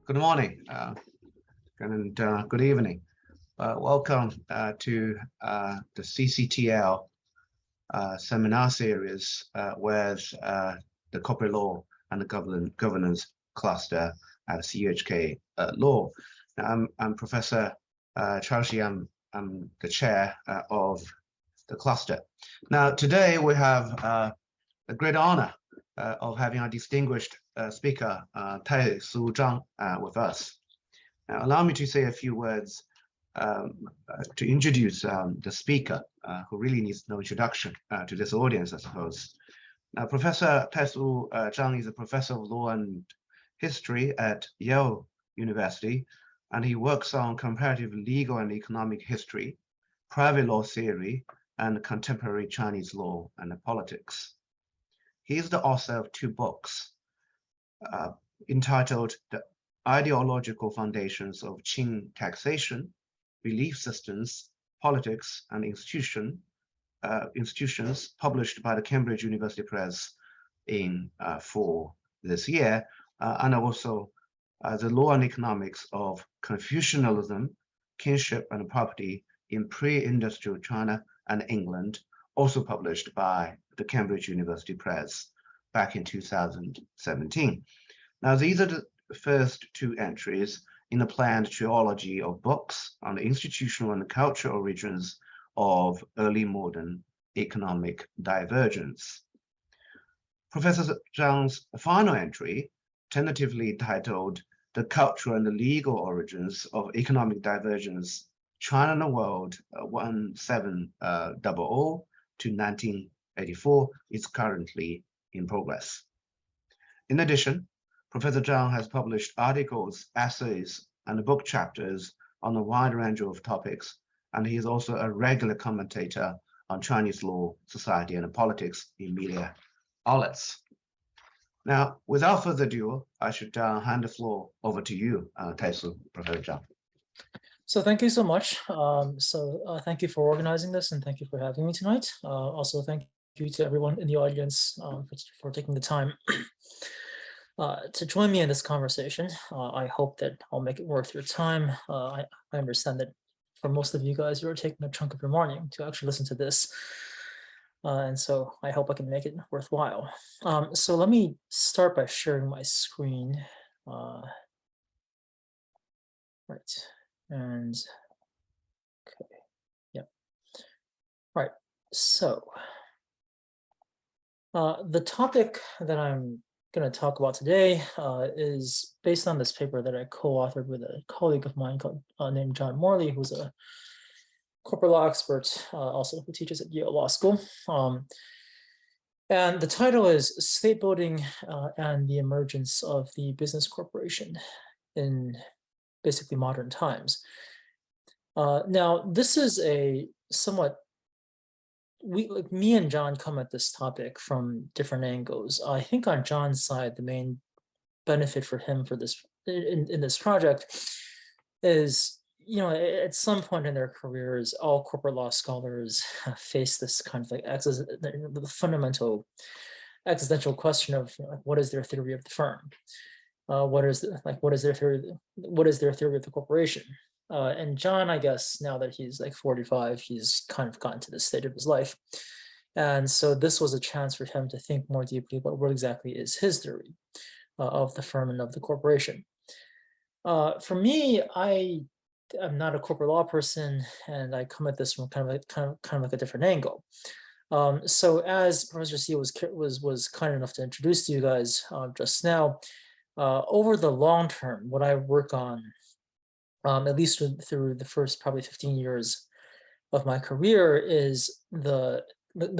Good morning and good evening. Welcome to the CCTL seminar series with the corporate law and the governance cluster at CUHK Law. Now, I'm Professor Taisu Zhang. I'm the chair of the cluster. Now, today we have the great honor of having our distinguished speaker, Taisu Zhang, with us. Now, allow me to say a few words to introduce the speaker, who really needs no introduction to this audience, I suppose. Now, Professor Taisu Zhang is a professor of law and history at Yale University, and he works on comparative legal and economic history, private law theory, and contemporary Chinese law and politics. He is the author of two books entitled The Ideological Foundations of Qing Taxation, Belief Systems, Politics, and Institutions, published by the Cambridge University Press for this year, and also The Law and Economics of Confucianism, Kinship and Property in Pre-Industrial China and England, also published by the Cambridge University Press back in 2017. Now, these are the first two entries in a planned trilogy of books on the institutional and cultural origins of early modern economic divergence. Professor Zhang's final entry, tentatively titled The Cultural and the Legal Origins of Economic Divergence, China and the World 1700 to 1984, is currently in progress. In addition, Professor Zhang has published articles, essays, and book chapters on a wide range of topics, and he is also a regular commentator on Chinese law, society, and politics in media outlets. Now, without further ado, I should hand the floor over to you, Taisu, Professor Zhang. So thank you so much. Thank you for organizing this, and thank you for having me tonight. Also, thank you to everyone in the audience for taking the time to join me in this conversation. I hope that I'll make it worth your time. I understand that for most of you guys, you're taking a chunk of your morning to actually listen to this. And so I hope I can make it worthwhile. So let me start by sharing my screen. Right. And okay, yeah. Right. So the topic that I'm going to talk about today is based on this paper that I co-authored with a colleague of mine named John Morley, who's a corporate law expert, also who teaches at Yale Law School. And the title is State Building and the Emergence of the Business Corporation in basically modern times. Now, this is a somewhat, me and John come at this topic from different angles. I think on John's side, the main benefit for him for this in this project is, at some point in their careers, all corporate law scholars face this kind of like the fundamental existential question of what is their theory of the firm? What is their theory of the corporation? And John, I guess now that he's like 45, he's kind of gotten to this stage of his life. And so this was a chance for him to think more deeply about what exactly is his theory of the firm and of the corporation. For me, I'm not a corporate law person, and I come at this from kind of like a different angle. So as Professor C was kind enough to introduce to you guys just now, over the long term, what I work on, at least through the first probably 15 years of my career, is the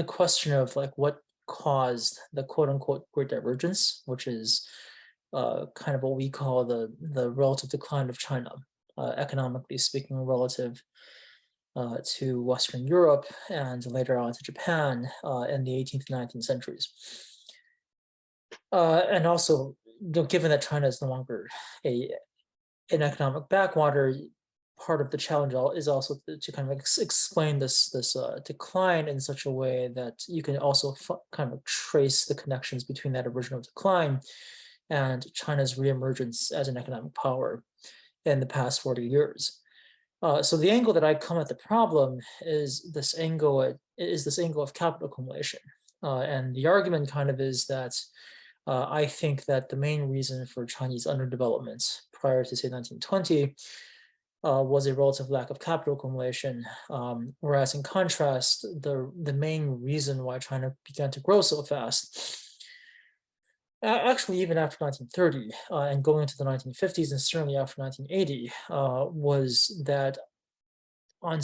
question of like what caused the quote unquote Great Divergence, which is kind of what we call the relative decline of China, economically speaking, relative to Western Europe and later on to Japan in the 18th and 19th centuries. And also, given that China is no longer an economic backwater, part of the challenge is also to kind of explain this decline in such a way that you can also kind of trace the connections between that original decline and China's reemergence as an economic power in the past 40 years. So the angle that I come at the problem is this angle of capital accumulation. And the argument kind of is that I think that the main reason for Chinese underdevelopment prior to, say, 1920 was a relative lack of capital accumulation, whereas in contrast, the main reason why China began to grow so fast, actually even after 1930 and going into the 1950s and certainly after 1980, was that on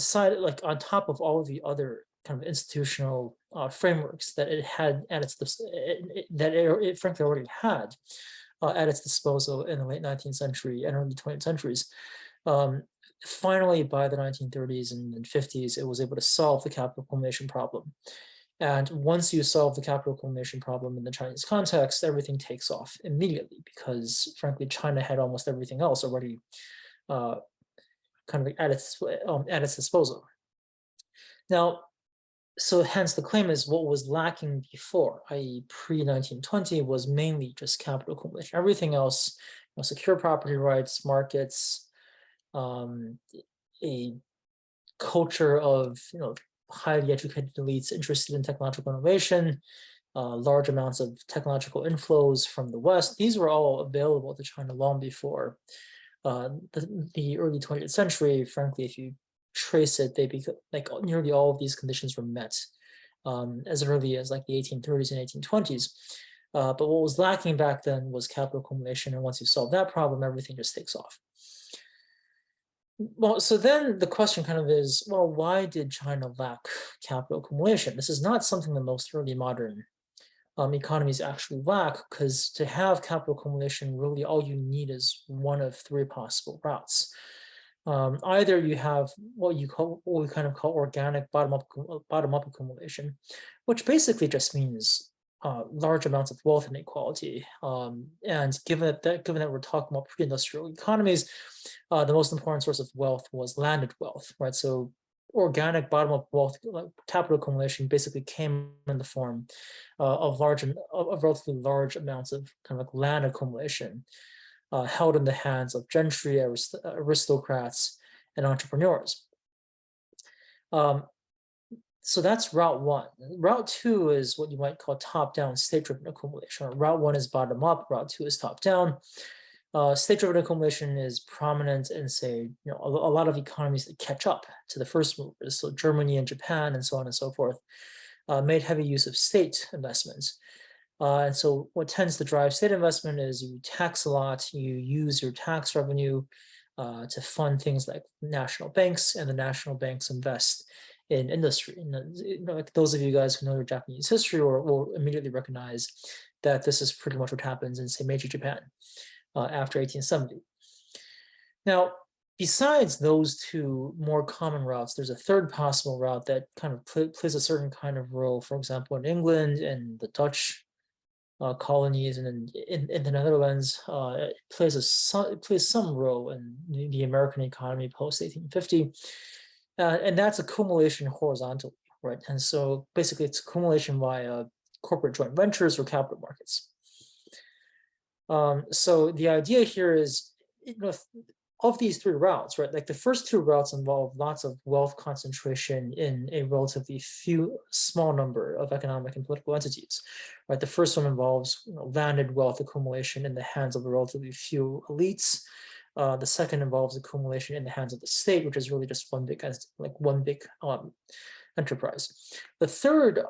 top of all of the other kind of institutional frameworks that it had at its that it frankly already had at its disposal in the late 19th century and early 20th centuries. Finally, by the 1930s and 50s, it was able to solve the capital accumulation problem. And once you solve the capital accumulation problem in the Chinese context, everything takes off immediately because, frankly, China had almost everything else already kind of at its disposal. Now, so hence the claim is what was lacking before, i.e. pre-1920, was mainly just capital accumulation. Everything else, secure property rights, markets, a culture of highly educated elites interested in technological innovation, large amounts of technological inflows from the West. These were all available to China long before the early 20th century. Frankly, if you trace it, nearly all of these conditions were met as early as like the 1830s and 1820s. But what was lacking back then was capital accumulation, and once you solve that problem, everything just takes off. Well, so then the question kind of is, well, why did China lack capital accumulation? This is not something that most early modern economies actually lack, because to have capital accumulation, really all you need is one of three possible routes. Either you have what we kind of call organic bottom-up accumulation, which basically just means large amounts of wealth inequality. And given that we're talking about pre-industrial economies, the most important source of wealth was landed wealth, right? So organic bottom-up wealth, capital accumulation, basically came in the form of relatively large amounts of kind of like land accumulation held in the hands of gentry, aristocrats, and entrepreneurs. So that's route one. Route two is what you might call top-down state-driven accumulation. Route one is bottom-up. Route two is top-down. State-driven accumulation is prominent in, say, a lot of economies that catch up to the first movers. So Germany and Japan and so on and so forth made heavy use of state investments. And so what tends to drive state investment is you tax a lot, you use your tax revenue to fund things like national banks, and the national banks invest in industry. And like those of you guys who know your Japanese history will immediately recognize that this is pretty much what happens in, say, Meiji Japan after 1870. Now, besides those two more common routes, there's a third possible route that kind of plays a certain kind of role. For example, in England and the Dutch colonies, and in the Netherlands, it plays some role in the American economy post 1850, and that's accumulation horizontally, right? And so basically, it's accumulation via corporate joint ventures or capital markets. So the idea here is, of these three routes, right? Like the first two routes involve lots of wealth concentration in a relatively small number of economic and political entities, right? The first one involves landed wealth accumulation in the hands of a relatively few elites. The second involves accumulation in the hands of the state, which is really just one big enterprise. The third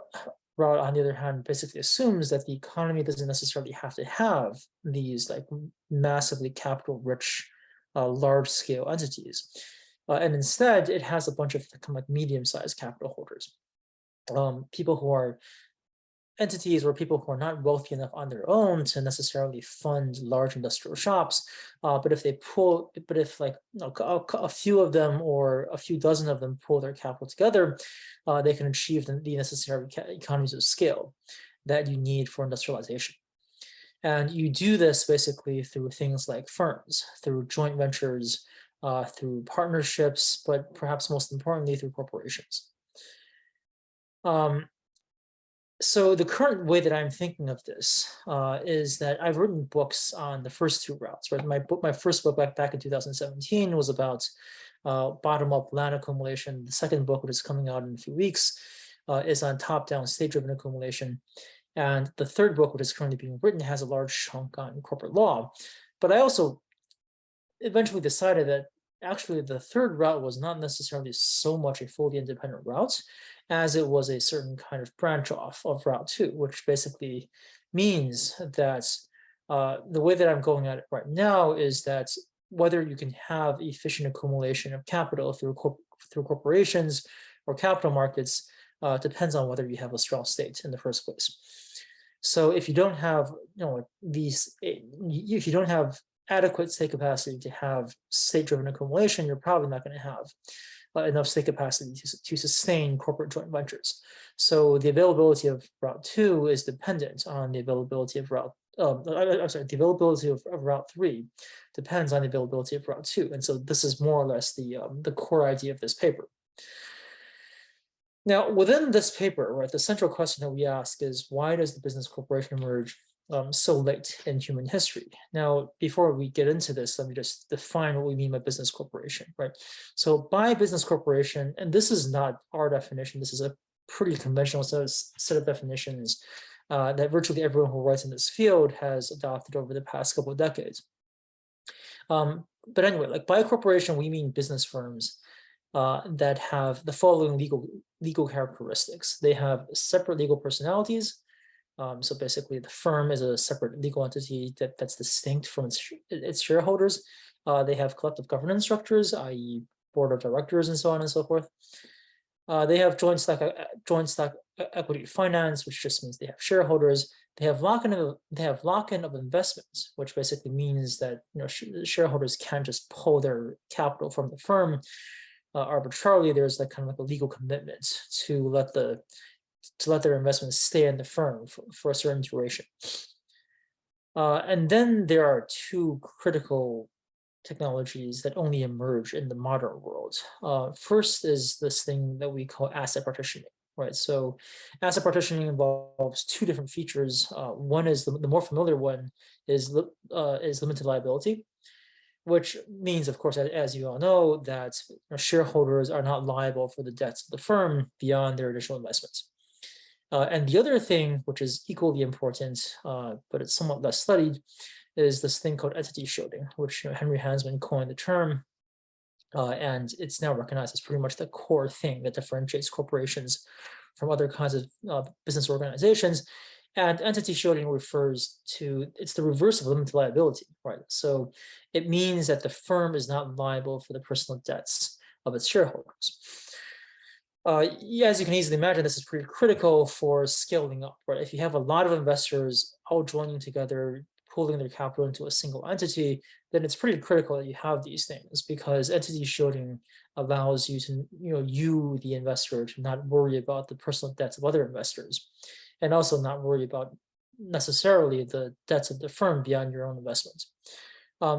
route, on the other hand, basically assumes that the economy doesn't necessarily have to have these like massively capital-rich large-scale entities, and instead it has a bunch of kind of like medium-sized capital holders, people who are entities or people who are not wealthy enough on their own to necessarily fund large industrial shops, but if like a few of them or a few dozen of them pull their capital together, they can achieve the necessary economies of scale that you need for industrialization. And you do this basically through things like firms, through joint ventures, through partnerships, but perhaps most importantly through corporations. So the current way that I'm thinking of this is that I've written books on the first two routes. Right, my first book back in 2017 was about bottom-up land accumulation. The second book, which is coming out in a few weeks, is on top-down state-driven accumulation. And the third book, which is currently being written, has a large chunk on corporate law. But I also eventually decided that actually the third route was not necessarily so much a fully independent route as it was a certain kind of branch off of route 2, which basically means that the way that I'm going at it right now is that whether you can have efficient accumulation of capital through corporations or capital markets depends on whether you have a strong state in the first place. So if you don't have, if you don't have adequate state capacity to have state-driven accumulation, you're probably not going to have enough state capacity to sustain corporate joint ventures. So the availability of Route 2 is dependent on the availability of Route. The availability of Route 3 depends on the availability of Route 2, and so this is more or less the core idea of this paper. Now, within this paper, right, the central question that we ask is, why does the business corporation emerge so late in human history? Now, before we get into this, let me just define what we mean by business corporation, right? So by business corporation, and this is not our definition, this is a pretty conventional set of definitions that virtually everyone who writes in this field has adopted over the past couple of decades. But anyway, like by corporation, we mean business firms that have the following legal characteristics. They have separate legal personalities. So basically, the firm is a separate legal entity that's distinct from its shareholders. They have collective governance structures, i.e. board of directors and so on and so forth. They have joint stock equity finance, which just means they have shareholders. They have lock-in of investments, which basically means that shareholders can't just pull their capital from the firm arbitrarily. There's like kind of like a legal commitment to let their investments stay in the firm for a certain duration. And then there are two critical technologies that only emerge in the modern world. First is this thing that we call asset partitioning, right? So asset partitioning involves two different features. One is the more familiar one is limited liability, which means, of course, as you all know, that shareholders are not liable for the debts of the firm beyond their initial investments. And the other thing, which is equally important, but it's somewhat less studied, is this thing called entity shielding, which Henry Hansman coined the term, and it's now recognized as pretty much the core thing that differentiates corporations from other kinds of business organizations. And entity shielding refers to, it's the reverse of limited liability, right? So it means that the firm is not liable for the personal debts of its shareholders. As you can easily imagine, this is pretty critical for scaling up, right? If you have a lot of investors all joining together, pooling their capital into a single entity, then it's pretty critical that you have these things, because entity shielding allows you to, you, the investor, to not worry about the personal debts of other investors, and also not worry about necessarily the debts of the firm beyond your own investments.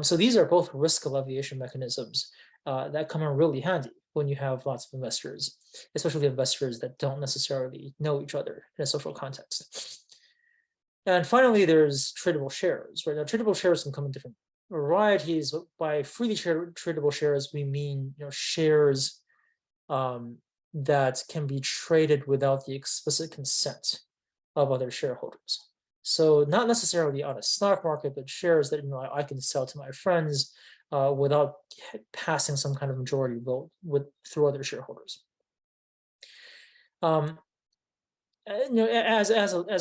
So these are both risk alleviation mechanisms that come in really handy when you have lots of investors, especially investors that don't necessarily know each other in a social context. And finally, there's tradable shares, right? Now, tradable shares can come in different varieties. By freely tradable shares, we mean shares that can be traded without the explicit consent of other shareholders. So not necessarily on a stock market, but shares that I can sell to my friends without passing some kind of majority vote through other shareholders. As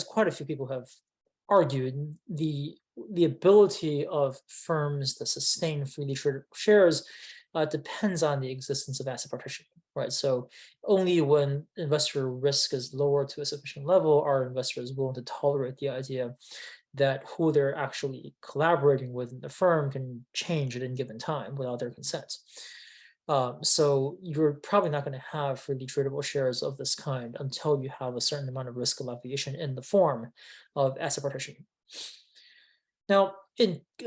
quite a few people have argued, the ability of firms to sustain freely traded shares depends on the existence of asset partitioning, right? So only when investor risk is lower to a sufficient level are investors willing to tolerate the idea that who they're actually collaborating with in the firm can change at any given time without their consent. So you're probably not going to have freely tradable shares of this kind until you have a certain amount of risk alleviation in the form of asset partitioning. Now,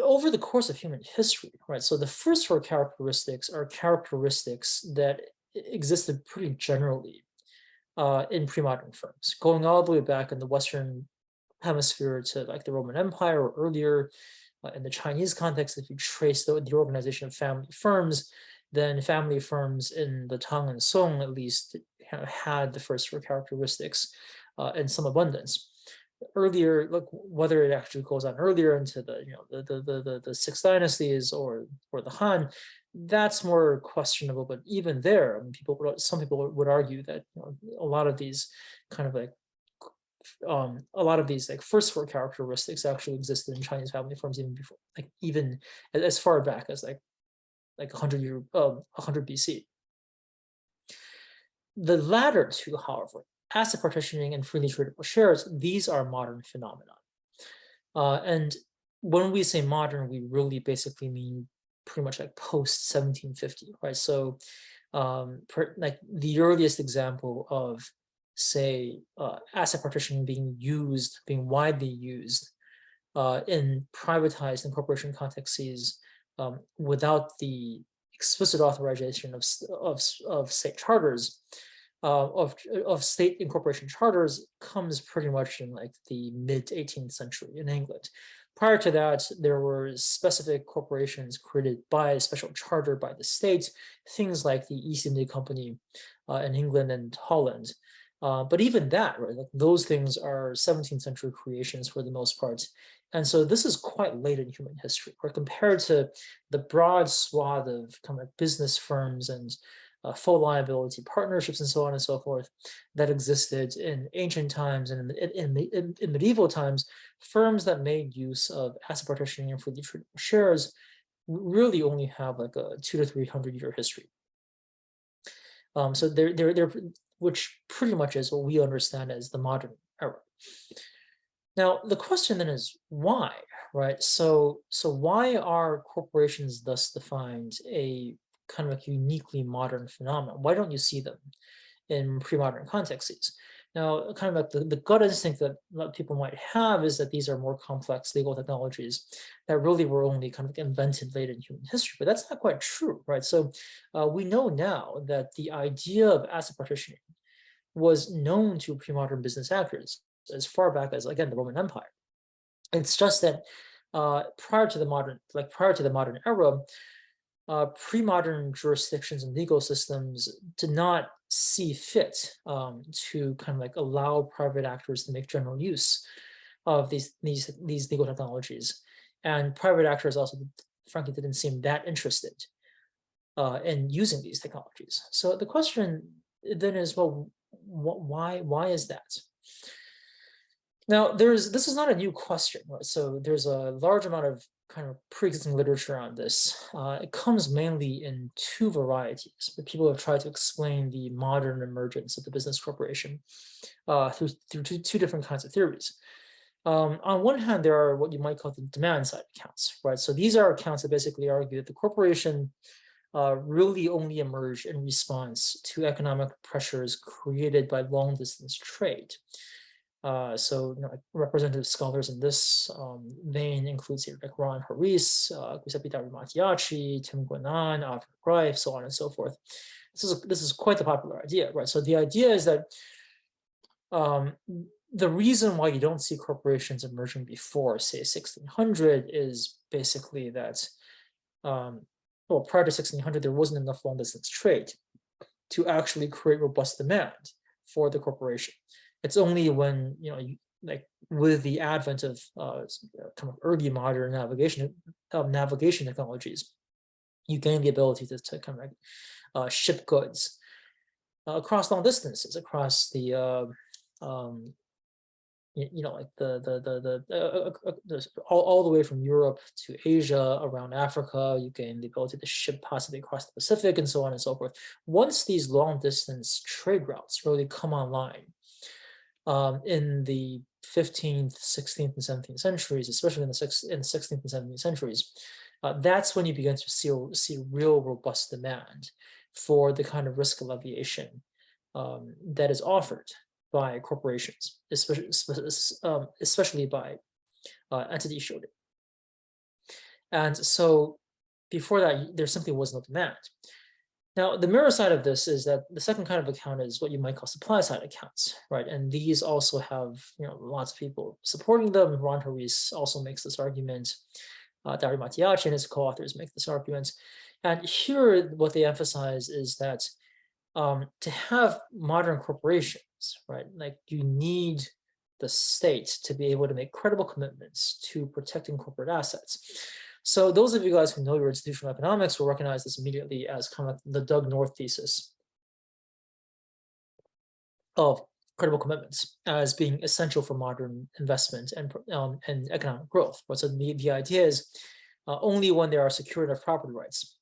over the course of human history, right? So the first four characteristics are characteristics that existed pretty generally in pre-modern firms, going all the way back in the Western hemisphere to like the Roman Empire or earlier. In the Chinese context, if you trace the organization of family firms, then family firms in the Tang and Song at least had the first four characteristics in some abundance. Earlier, look, whether it actually goes on earlier into the six dynasties or the Han, that's more questionable. But even there, I mean, some people would argue that a lot of these kind of like first four characteristics actually existed in Chinese family firms even before, like even as far back as like 100 BC. The latter two, however, asset partitioning and freely tradable shares, these are modern phenomena. And when we say modern, we really basically mean pretty much like post 1750, right? So like the earliest example of, say, asset partitioning being widely used in privatized and corporation contexts without the explicit authorization of state charters, of state incorporation charters, comes pretty much in like the mid 18th century in England. Prior to that, there were specific corporations created by a special charter by the state, things like the East India Company in England and Holland. But even that, right, like those things are 17th century creations for the most part. And so this is quite late in human history, or compared to the broad swath of kind of business firms and full liability partnerships and so on and so forth that existed in ancient times and in medieval times. Firms that made use of asset partitioning and freely tradable shares really only have like a 200 to 300 year history. So they're which pretty much is what we understand as the modern era. Now, the question then is why, right? So why are corporations thus defined a kind of like uniquely modern phenomenon? Why don't you see them in pre-modern contexts? Now, kind of like the gut instinct that a lot of people might have is that these are more complex legal technologies that really were only kind of invented late in human history, but that's not quite true, right? So we know now that the idea of asset partitioning was known to pre-modern business actors as far back as, again, the Roman Empire. It's just that prior to the modern era, pre-modern jurisdictions and legal systems did not see fit to kind of like allow private actors to make general use of these legal technologies, and private actors also, frankly, didn't seem that interested in using these technologies. So the question then is, well, why is that? Now, this is not a new question, right? So there's a large amount of kind of pre-existing literature on this. It comes mainly in two varieties, but people have tried to explain the modern emergence of the business corporation through two different kinds of theories. On one hand, there are what you might call the demand side accounts, right? So these are accounts that basically argue that the corporation really only emerged in response to economic pressures created by long-distance trade. So representative scholars in this vein includes like Ron Harris, Giuseppe Mattiacci, Tim Guinan, Arthur Greif, so on and so forth. This is quite the popular idea, right? So the idea is that the reason why you don't see corporations emerging before, say, 1600 is basically that, well, prior to 1600, there wasn't enough long-distance trade to actually create robust demand for the corporation. It's only when, like with the advent of kind of early modern navigation technologies, you gain the ability to kind of like ship goods across long distances, across the like all the way from Europe to Asia, around Africa. You gain the ability to ship possibly across the Pacific and so on and so forth. Once these long distance trade routes really come online, in the 15th, 16th, and 17th centuries, especially in the 16th and 17th centuries, that's when you begin to see real robust demand for the kind of risk alleviation that is offered by corporations, especially by entity shielding. And so before that, there simply was no demand. Now, the mirror side of this is that the second kind of account is what you might call supply side accounts, right? And these also have, lots of people supporting them. Ron Harris also makes this argument. Dario Mattiacci and his co-authors make this argument. And here, what they emphasize is that to have modern corporations, right, like you need the state to be able to make credible commitments to protecting corporate assets. So those of you guys who know your institutional economics will recognize this immediately as kind of the Doug North thesis of credible commitments as being essential for modern investment and economic growth. So the idea is only when there are secure enough property rights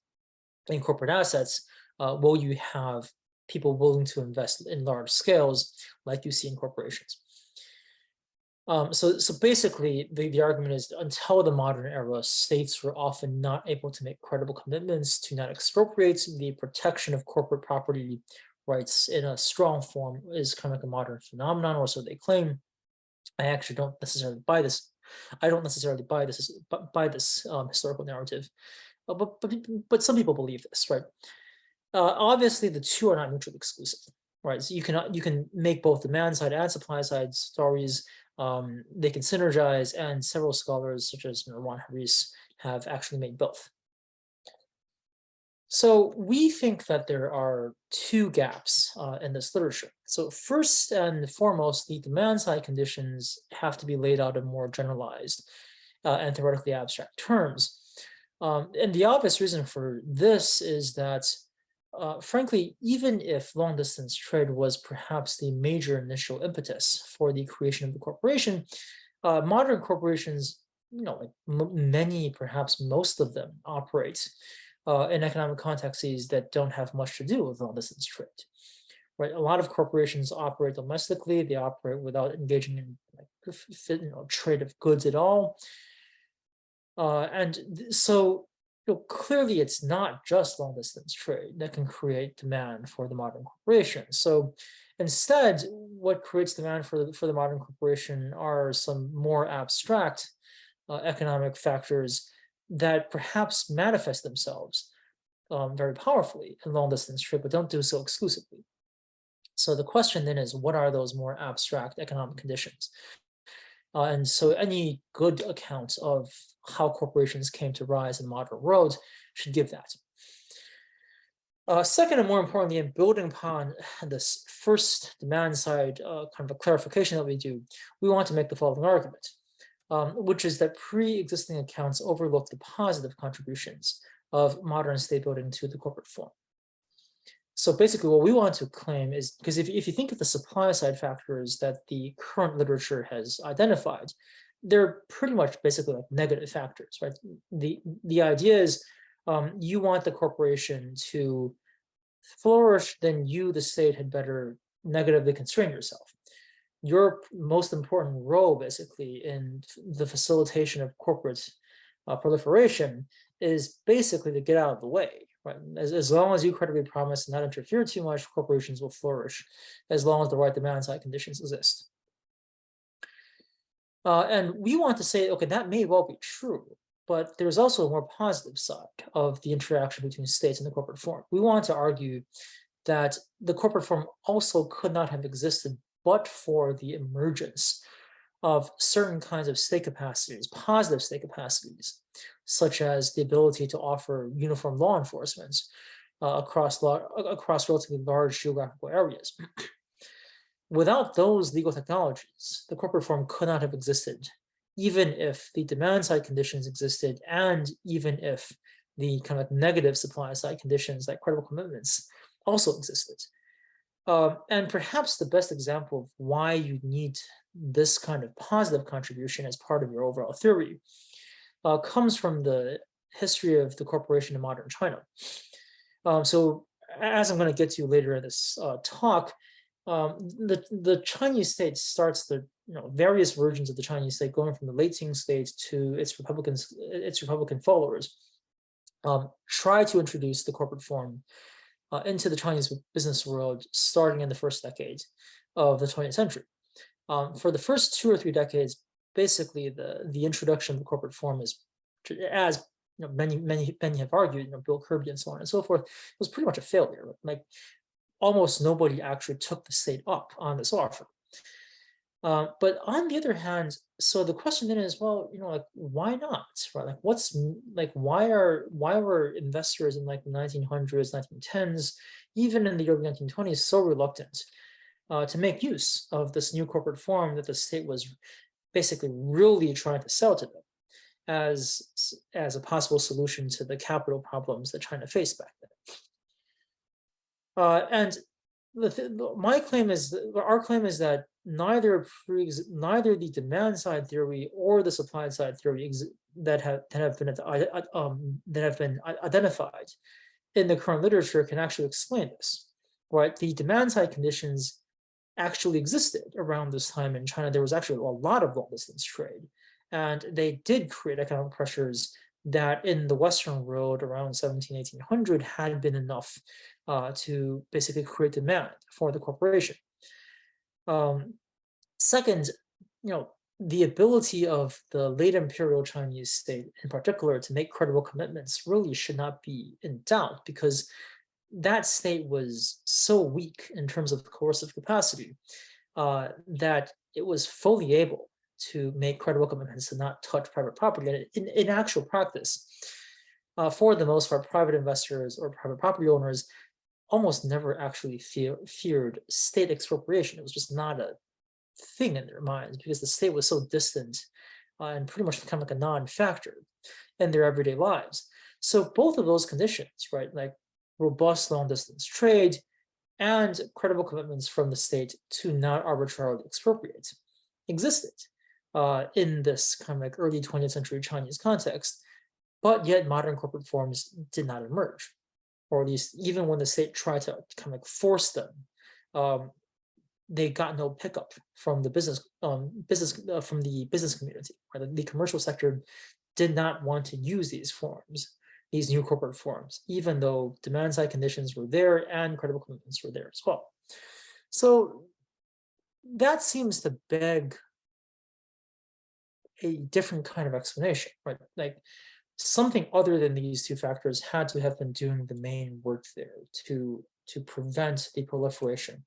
in corporate assets will you have people willing to invest in large scales like you see in corporations. So basically, the argument is until the modern era, states were often not able to make credible commitments to not expropriate. The protection of corporate property rights in a strong form is kind of like a modern phenomenon, or so they claim. I actually don't necessarily buy this. I don't necessarily buy this historical narrative, but some people believe this, right? Obviously, the two are not mutually exclusive, right? So you can make both demand side and supply side stories. They can synergize, and several scholars, such as Ron Harris, have actually made both. So we think that there are two gaps in this literature. So first and foremost, the demand side conditions have to be laid out in more generalized and theoretically abstract terms. And the obvious reason for this is that frankly, even if long distance trade was perhaps the major initial impetus for the creation of the corporation, modern corporations, like many, perhaps most of them, operate in economic contexts that don't have much to do with long distance trade. Right, a lot of corporations operate domestically; they operate without engaging in trade of goods at all, and so. Clearly, it's not just long distance trade that can create demand for the modern corporation. So instead, what creates demand for the modern corporation are some more abstract economic factors that perhaps manifest themselves very powerfully in long distance trade, but don't do so exclusively. So the question then is, what are those more abstract economic conditions? And so any good account of how corporations came to rise in the modern world should give that. Second, and more importantly, in building upon this first demand side kind of a clarification that we do, we want to make the following argument, which is that pre-existing accounts overlook the positive contributions of modern state building to the corporate form. So basically what we want to claim is, because if you think of the supply side factors that the current literature has identified, they're pretty much basically like negative factors, right? The idea is you want the corporation to flourish, then you, the state, had better negatively constrain yourself. Your most important role basically in the facilitation of corporate proliferation is basically to get out of the way. Right. As long as you credibly promise not interfere too much, corporations will flourish as long as the right demand side conditions exist. And we want to say, okay, that may well be true, but there's also a more positive side of the interaction between states and the corporate form. We want to argue that the corporate form also could not have existed but for the emergence of certain kinds of state capacities, positive state capacities, such as the ability to offer uniform law enforcement across relatively large geographical areas. Without those legal technologies, the corporate form could not have existed, even if the demand side conditions existed, and even if the kind of negative supply side conditions, like credible commitments, also existed. And perhaps the best example of why you need this kind of positive contribution as part of your overall theory comes from the history of the corporation in modern China. So as I'm going to get to later in this talk, the Chinese state starts the various versions of the Chinese state, going from the late Qing state to its Republican followers, try to introduce the corporate form into the Chinese business world starting in the first decade of the 20th century. For the first 2 or 3 decades, basically the introduction of the corporate form is as many have argued, Bill Kirby and so on and so forth, was pretty much a failure. Like almost nobody actually took the state up on this offer. But on the other hand, so the question then is, well, like why not, right? Like why were investors in like the 1900s, 1910s, even in the early 1920s, so reluctant to make use of this new corporate form that the state was basically really trying to sell to them as a possible solution to the capital problems that China faced back then. And our claim is that neither the demand side theory or the supply side theory that have been identified in the current literature can actually explain this. Right, the demand side conditions actually existed around this time in China. There was actually a lot of long distance trade, and they did create economic pressures that in the Western world around 1800 had been enough to basically create demand for the corporation. Second, the ability of the late imperial Chinese state in particular to make credible commitments really should not be in doubt, because that state was so weak in terms of coercive capacity that it was fully able to make credible commitments to not touch private property. And in actual practice, for the most part, private investors or private property owners almost never actually feared state expropriation. It was just not a thing in their minds because the state was so distant and pretty much kind of like a non-factor in their everyday lives. So both of those conditions, right, like robust long-distance trade and credible commitments from the state to not arbitrarily expropriate, existed in this kind of like early 20th century Chinese context, but yet modern corporate forms did not emerge, or at least even when the state tried to kind of like force them, they got no pickup from the business community. Right? The commercial sector did not want to use these forms, these new corporate forms, even though demand side conditions were there and credible commitments were there as well. So that seems to beg a different kind of explanation, right? Like something other than these two factors had to have been doing the main work there to prevent the proliferation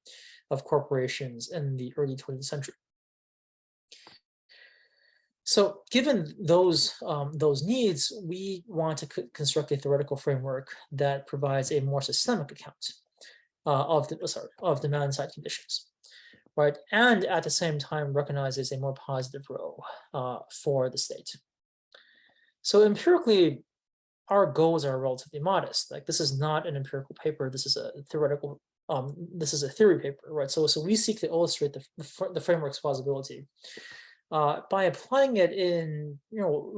of corporations in the early 20th century. So given those needs, we want to construct a theoretical framework that provides a more systemic account of demand side conditions, right? And at the same time recognizes a more positive role for the state. So empirically, our goals are relatively modest. Like this is not an empirical paper. This is a theoretical. This is a theory paper, right? So we seek to illustrate the framework's plausibility by applying it in,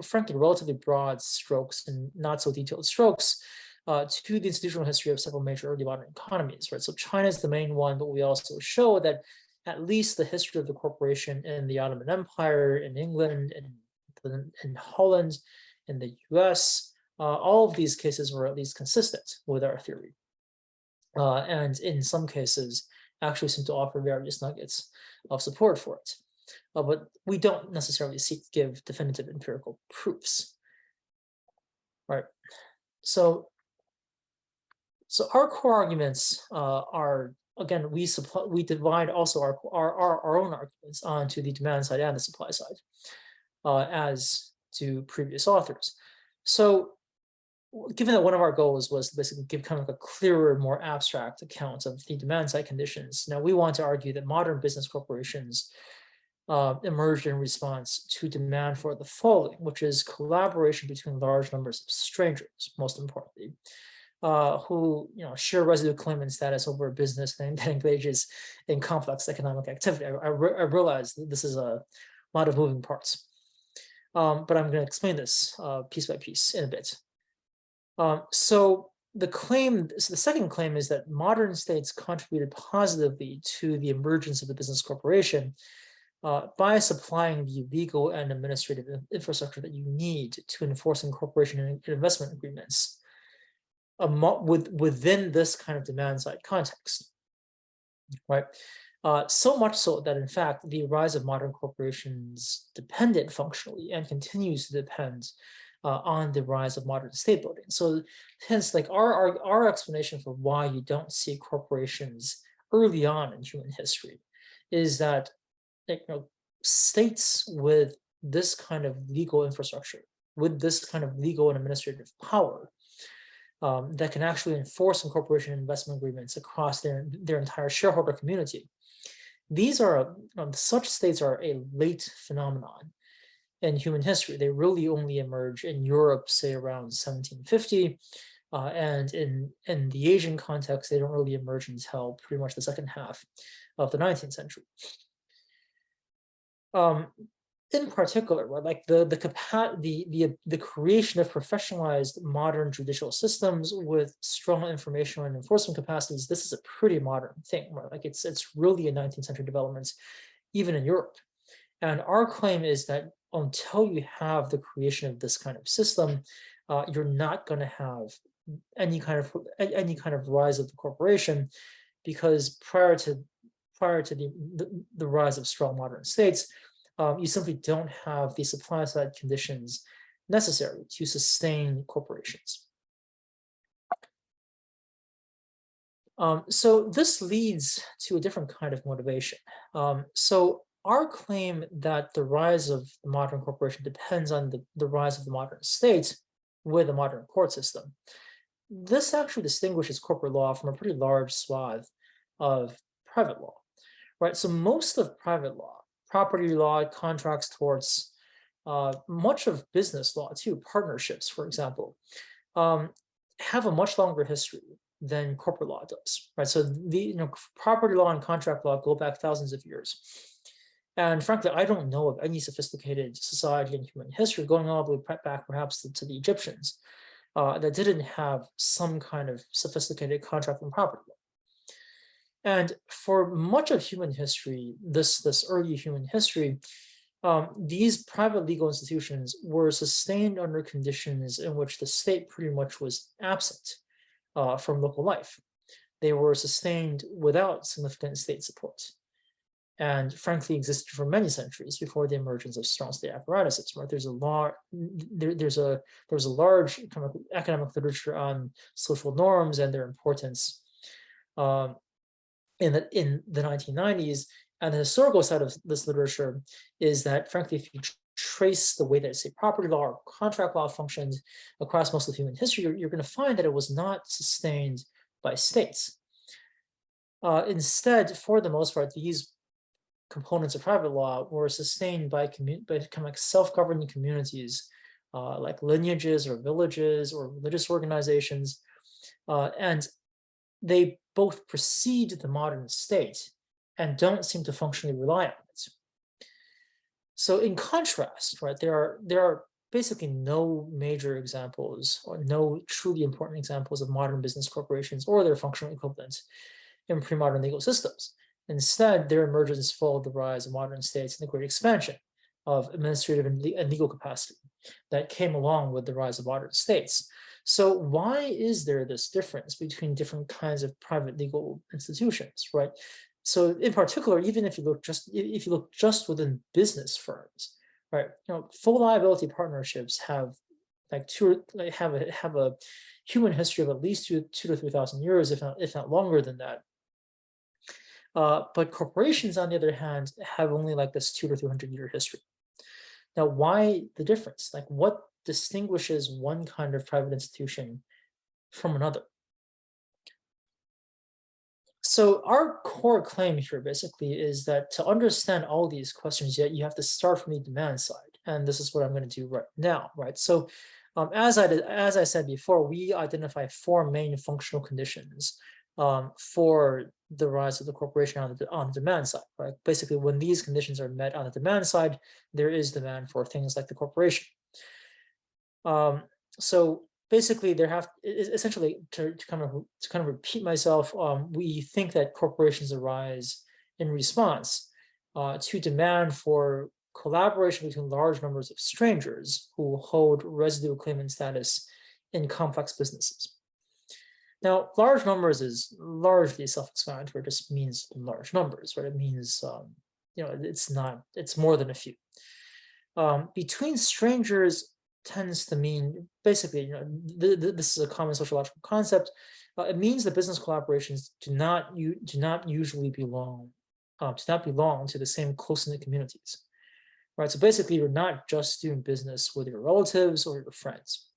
frankly, relatively broad strokes and not so detailed strokes to the institutional history of several major early modern economies, right? So China is the main one, but we also show that at least the history of the corporation in the Ottoman Empire, in England, in Holland, in the US, all of these cases were at least consistent with our theory. And in some cases, actually seem to offer various nuggets of support for it. But we don't necessarily seek to give definitive empirical proofs, right? So our core arguments are, again, we divide also our own arguments onto the demand side and the supply side, as do previous authors. So given that one of our goals was to basically give kind of a clearer, more abstract account of the demand side conditions, now we want to argue that modern business corporations emerged in response to demand for the following, which is collaboration between large numbers of strangers, most importantly, who share residue claimant status over a business that engages in complex economic activity. I realize that this is a lot of moving parts, but I'm going to explain this piece by piece in a bit. So the second claim is that modern states contributed positively to the emergence of the business corporation by supplying the legal and administrative infrastructure that you need to enforce incorporation and investment agreements within this kind of demand side context, right? So much so that, in fact, the rise of modern corporations depended functionally and continues to depend on the rise of modern state building. So hence, like our explanation for why you don't see corporations early on in human history is that, you know, states with this kind of legal infrastructure, with this kind of legal and administrative power, that can actually enforce incorporation and investment agreements across their entire shareholder community. These are such states are a late phenomenon in human history. They really only emerge in Europe, say around 1750, and in the Asian context, they don't really emerge until pretty much the second half of the 19th century. In particular, right, like the creation of professionalized modern judicial systems with strong information and enforcement capacities, this is a pretty modern thing, right? Like it's really a 19th century development, even in Europe. And our claim is that until you have the creation of this kind of system, you're not going to have any kind of rise of the corporation, because prior to the rise of strong modern states, you simply don't have the supply side conditions necessary to sustain corporations. So this leads to a different kind of motivation. So our claim that the rise of the modern corporation depends on the rise of the modern state with a modern court system. This actually distinguishes corporate law from a pretty large swath of private law, right? So most of private law, property law, contracts, torts, much of business law too, partnerships, for example, have a much longer history than corporate law does, right? So the property law and contract law go back thousands of years. And frankly, I don't know of any sophisticated society in human history, going all the way back perhaps to the Egyptians, that didn't have some kind of sophisticated contract and property law. And for much of human history, this early human history, these private legal institutions were sustained under conditions in which the state pretty much was absent from local life. They were sustained without significant state support, and frankly existed for many centuries before the emergence of strong state apparatuses. Right? There's a large kind of academic literature on social norms and their importance in the 1990s. And the historical side of this literature is that, frankly, if you trace the way that, say, property law or contract law functioned across most of human history, you're going to find that it was not sustained by states. Instead, for the most part, these components of private law were sustained by kind of like self-governing communities, like lineages or villages or religious organizations, and they both precede the modern state and don't seem to functionally rely on it. So in contrast, right, there are basically no major examples or no truly important examples of modern business corporations or their functional equivalents in pre-modern legal systems. Instead, their emergence followed the rise of modern states and the great expansion of administrative and legal capacity that came along with the rise of modern states. So why is there this difference between different kinds of private legal institutions, right? So in particular, even if you look just within business firms, right? Full liability partnerships have have a human history of at least 2,000 to 3,000 years, if not longer than that. But corporations, on the other hand, have only like this 200 to 300 year history. Now, why the difference? Like, what distinguishes one kind of private institution from another? So our core claim here basically is that to understand all these questions, you have to start from the demand side, and this is what I'm going to do right now, right? So, as I said before, we identify four main functional conditions for the rise of the corporation on the demand side, right? Basically, when these conditions are met on the demand side, there is demand for things like the corporation. So basically, essentially to kind of repeat myself, we think that corporations arise in response to demand for collaboration between large numbers of strangers who hold residual claimant status in complex businesses. Now, large numbers is largely self-explanatory. It just means large numbers, right? It means it's more than a few. Between strangers tends to mean basically, this is a common sociological concept. It means that business collaborations do not usually belong to the same close-knit communities, right? So basically, you're not just doing business with your relatives or your friends,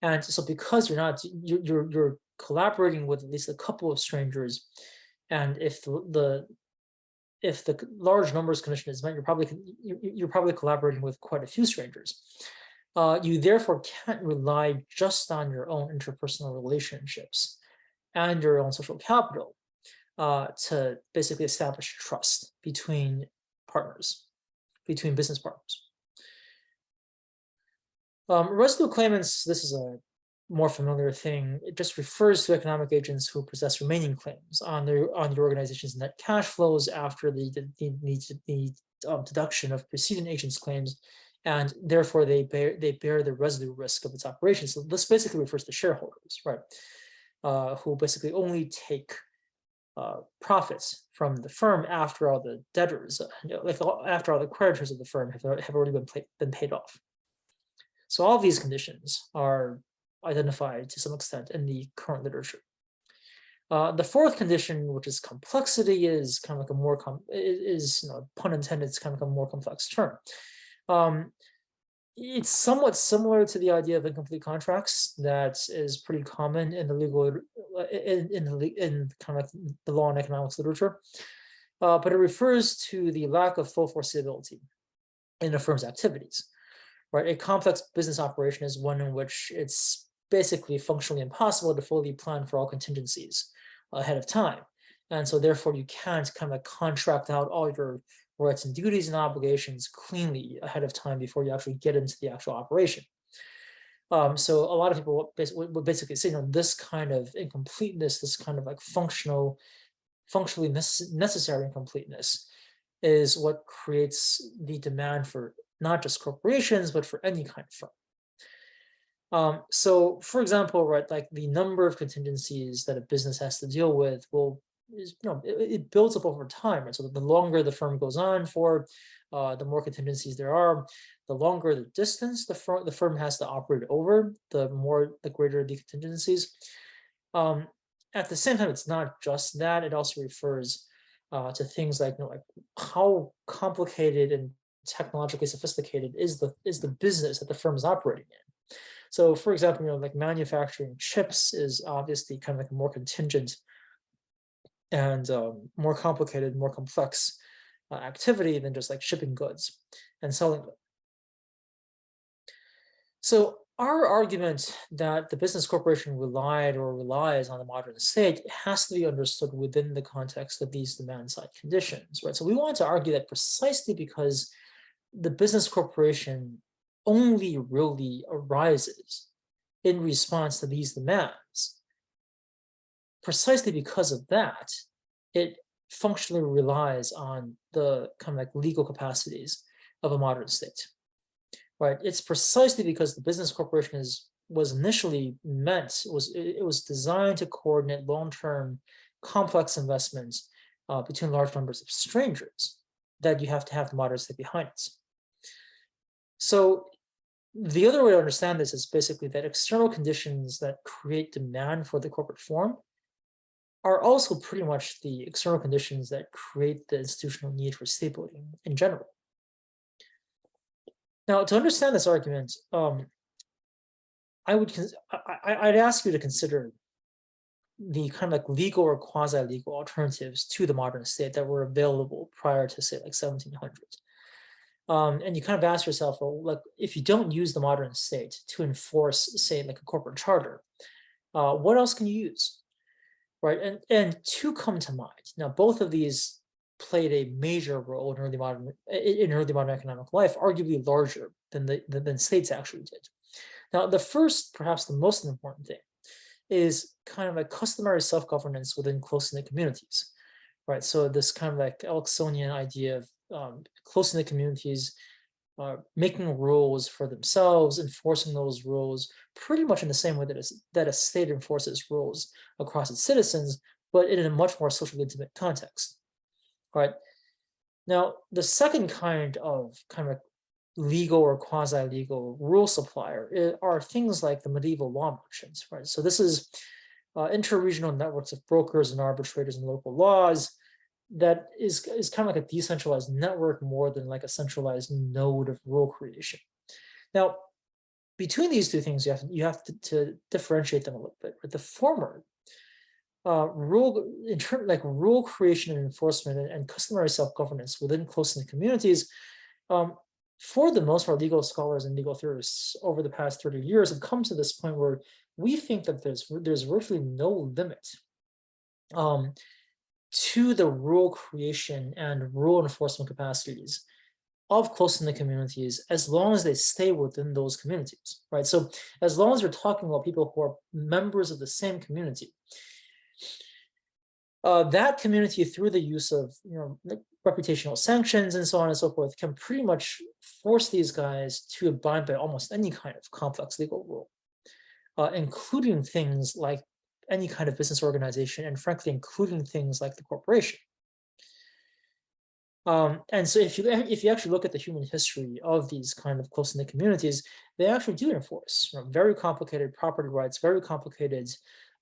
and so because you're collaborating with at least a couple of strangers, and if the large numbers condition is met, you're probably collaborating with quite a few strangers. You therefore can't rely just on your own interpersonal relationships and your own social capital to basically establish trust between business partners. Residue claimants, this is a more familiar thing. It just refers to economic agents who possess remaining claims on the organization's net cash flows after the deduction of preceding agents' claims, and therefore they bear the residue risk of its operation. So this basically refers to shareholders, right? Who basically only take profits from the firm after all the debtors, after all the creditors of the firm have already been paid off. So all these conditions are identified to some extent in the current literature. The fourth condition, which is complexity, is kind of like a more pun intended, it's kind of like a more complex term. It's somewhat similar to the idea of incomplete contracts that is pretty common in the legal in kind of like the law and economics literature, but it refers to the lack of full foreseeability in a firm's activities. Right, a complex business operation is one in which it's basically functionally impossible to fully plan for all contingencies ahead of time, and so therefore you can't kind of contract out all your rights and duties and obligations cleanly ahead of time before you actually get into the actual operation. So a lot of people would basically say, this kind of incompleteness, this kind of like functionally necessary incompleteness, is what creates the demand for not just corporations, but for any kind of firm. So, for example, right, like the number of contingencies that a business has to deal with it builds up over time, right? So the longer the firm goes on for, the more contingencies there are. The longer the distance the firm has to operate over, the greater the contingencies. At the same time, it's not just that; it also refers to things like how complicated and technologically sophisticated is the business that the firm is operating in. So, for example, like manufacturing chips is obviously kind of like a more contingent and more complicated, more complex activity than just like shipping goods and selling them. So our argument that the business corporation relied or relies on the modern state has to be understood within the context of these demand-side conditions, right? So we want to argue that precisely because the business corporation only really arises in response to these demands, precisely because of that, it functionally relies on the kind of like legal capacities of a modern state, right? It's precisely because the business corporation was initially it was designed to coordinate long-term complex investments between large numbers of strangers that you have to have the modern state behind it. So the other way to understand this is basically that external conditions that create demand for the corporate form are also pretty much the external conditions that create the institutional need for state building in general. Now, to understand this argument, I'd ask you to consider the kind of like legal or quasi-legal alternatives to the modern state that were available prior to, say, like 1700. And you kind of ask yourself, well, like, if you don't use the modern state to enforce, say, like a corporate charter, what else can you use, right? And two come to mind. Now, both of these played a major role in early modern economic life, arguably larger than states actually did. Now, the first, perhaps the most important thing, is kind of a customary self-governance within close-knit communities, right? So this kind of like Elksonian idea of close-knit communities making rules for themselves, enforcing those rules pretty much in the same way that a state enforces rules across its citizens, but in a much more socially intimate context, right? Now, the second kind of legal or quasi-legal rule supplier are things like the medieval law merchants, right? So this is inter-regional networks of brokers and arbitrators and local laws that is kind of like a decentralized network more than like a centralized node of rule creation. Now, between these two things, you have to differentiate them a little bit. Right? The former, rule creation and enforcement and customary self-governance within close-knit communities, for the most part, legal scholars and legal theorists over the past 30 years have come to this point where we think that there's virtually no limit to the rule creation and rule enforcement capacities of close-knit communities, as long as they stay within those communities, right? So as long as we're talking about people who are members of the same community, that community, through the use of reputational sanctions and so on and so forth, can pretty much force these guys to abide by almost any kind of complex legal rule, including things like any kind of business organization, and frankly, including things like the corporation. And so if you actually look at the human history of these kind of close-knit communities, they actually do enforce very complicated property rights, very complicated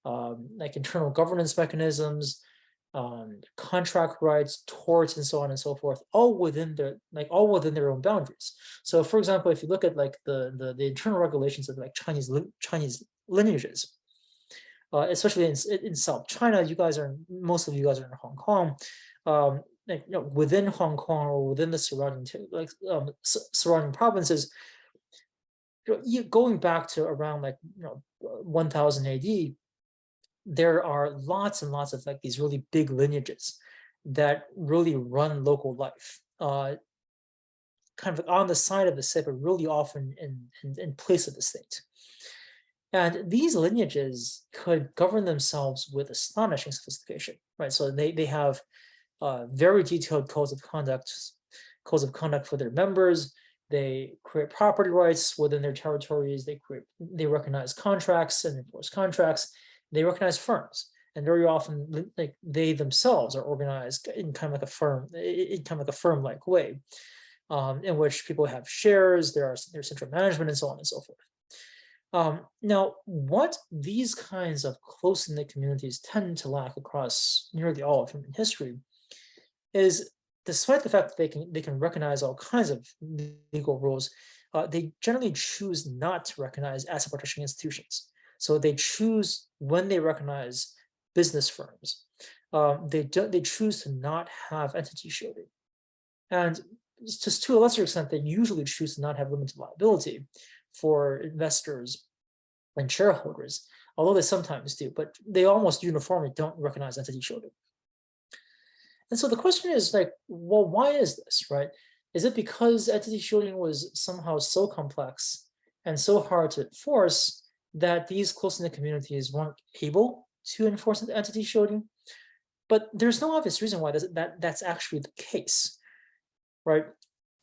like internal governance mechanisms, contract rights, torts, and so on and so forth, all within their own boundaries. So, for example, if you look at like the internal regulations of like Chinese lineages, especially in South China, most of you guys are in Hong Kong. Within Hong Kong or within the surrounding surrounding provinces, going back to around 1000 AD, there are lots and lots of like these really big lineages that really run local life, kind of on the side of the state, but really often in place of the state. And these lineages could govern themselves with astonishing sophistication, right? So they have very detailed codes of conduct for their members. They create property rights within their territories. They recognize contracts and enforce contracts. They recognize firms, and very often, like they themselves are organized in kind of like a firm-like way, in which people have shares. There's central management, and so on and so forth. Now, what these kinds of close-knit communities tend to lack across nearly all of human history is, despite the fact that they can recognize all kinds of legal rules, they generally choose not to recognize asset protection institutions. So they choose, when they recognize business firms, they choose to not have entity shielding, and just to a lesser extent, they usually choose to not have limited liability for investors and shareholders, although they sometimes do, but they almost uniformly don't recognize entity shielding. And so the question is like, well, why is this, right? Is it because entity shielding was somehow so complex and so hard to enforce that these close-knit communities weren't able to enforce entity shielding? But there's no obvious reason why that's actually the case, right?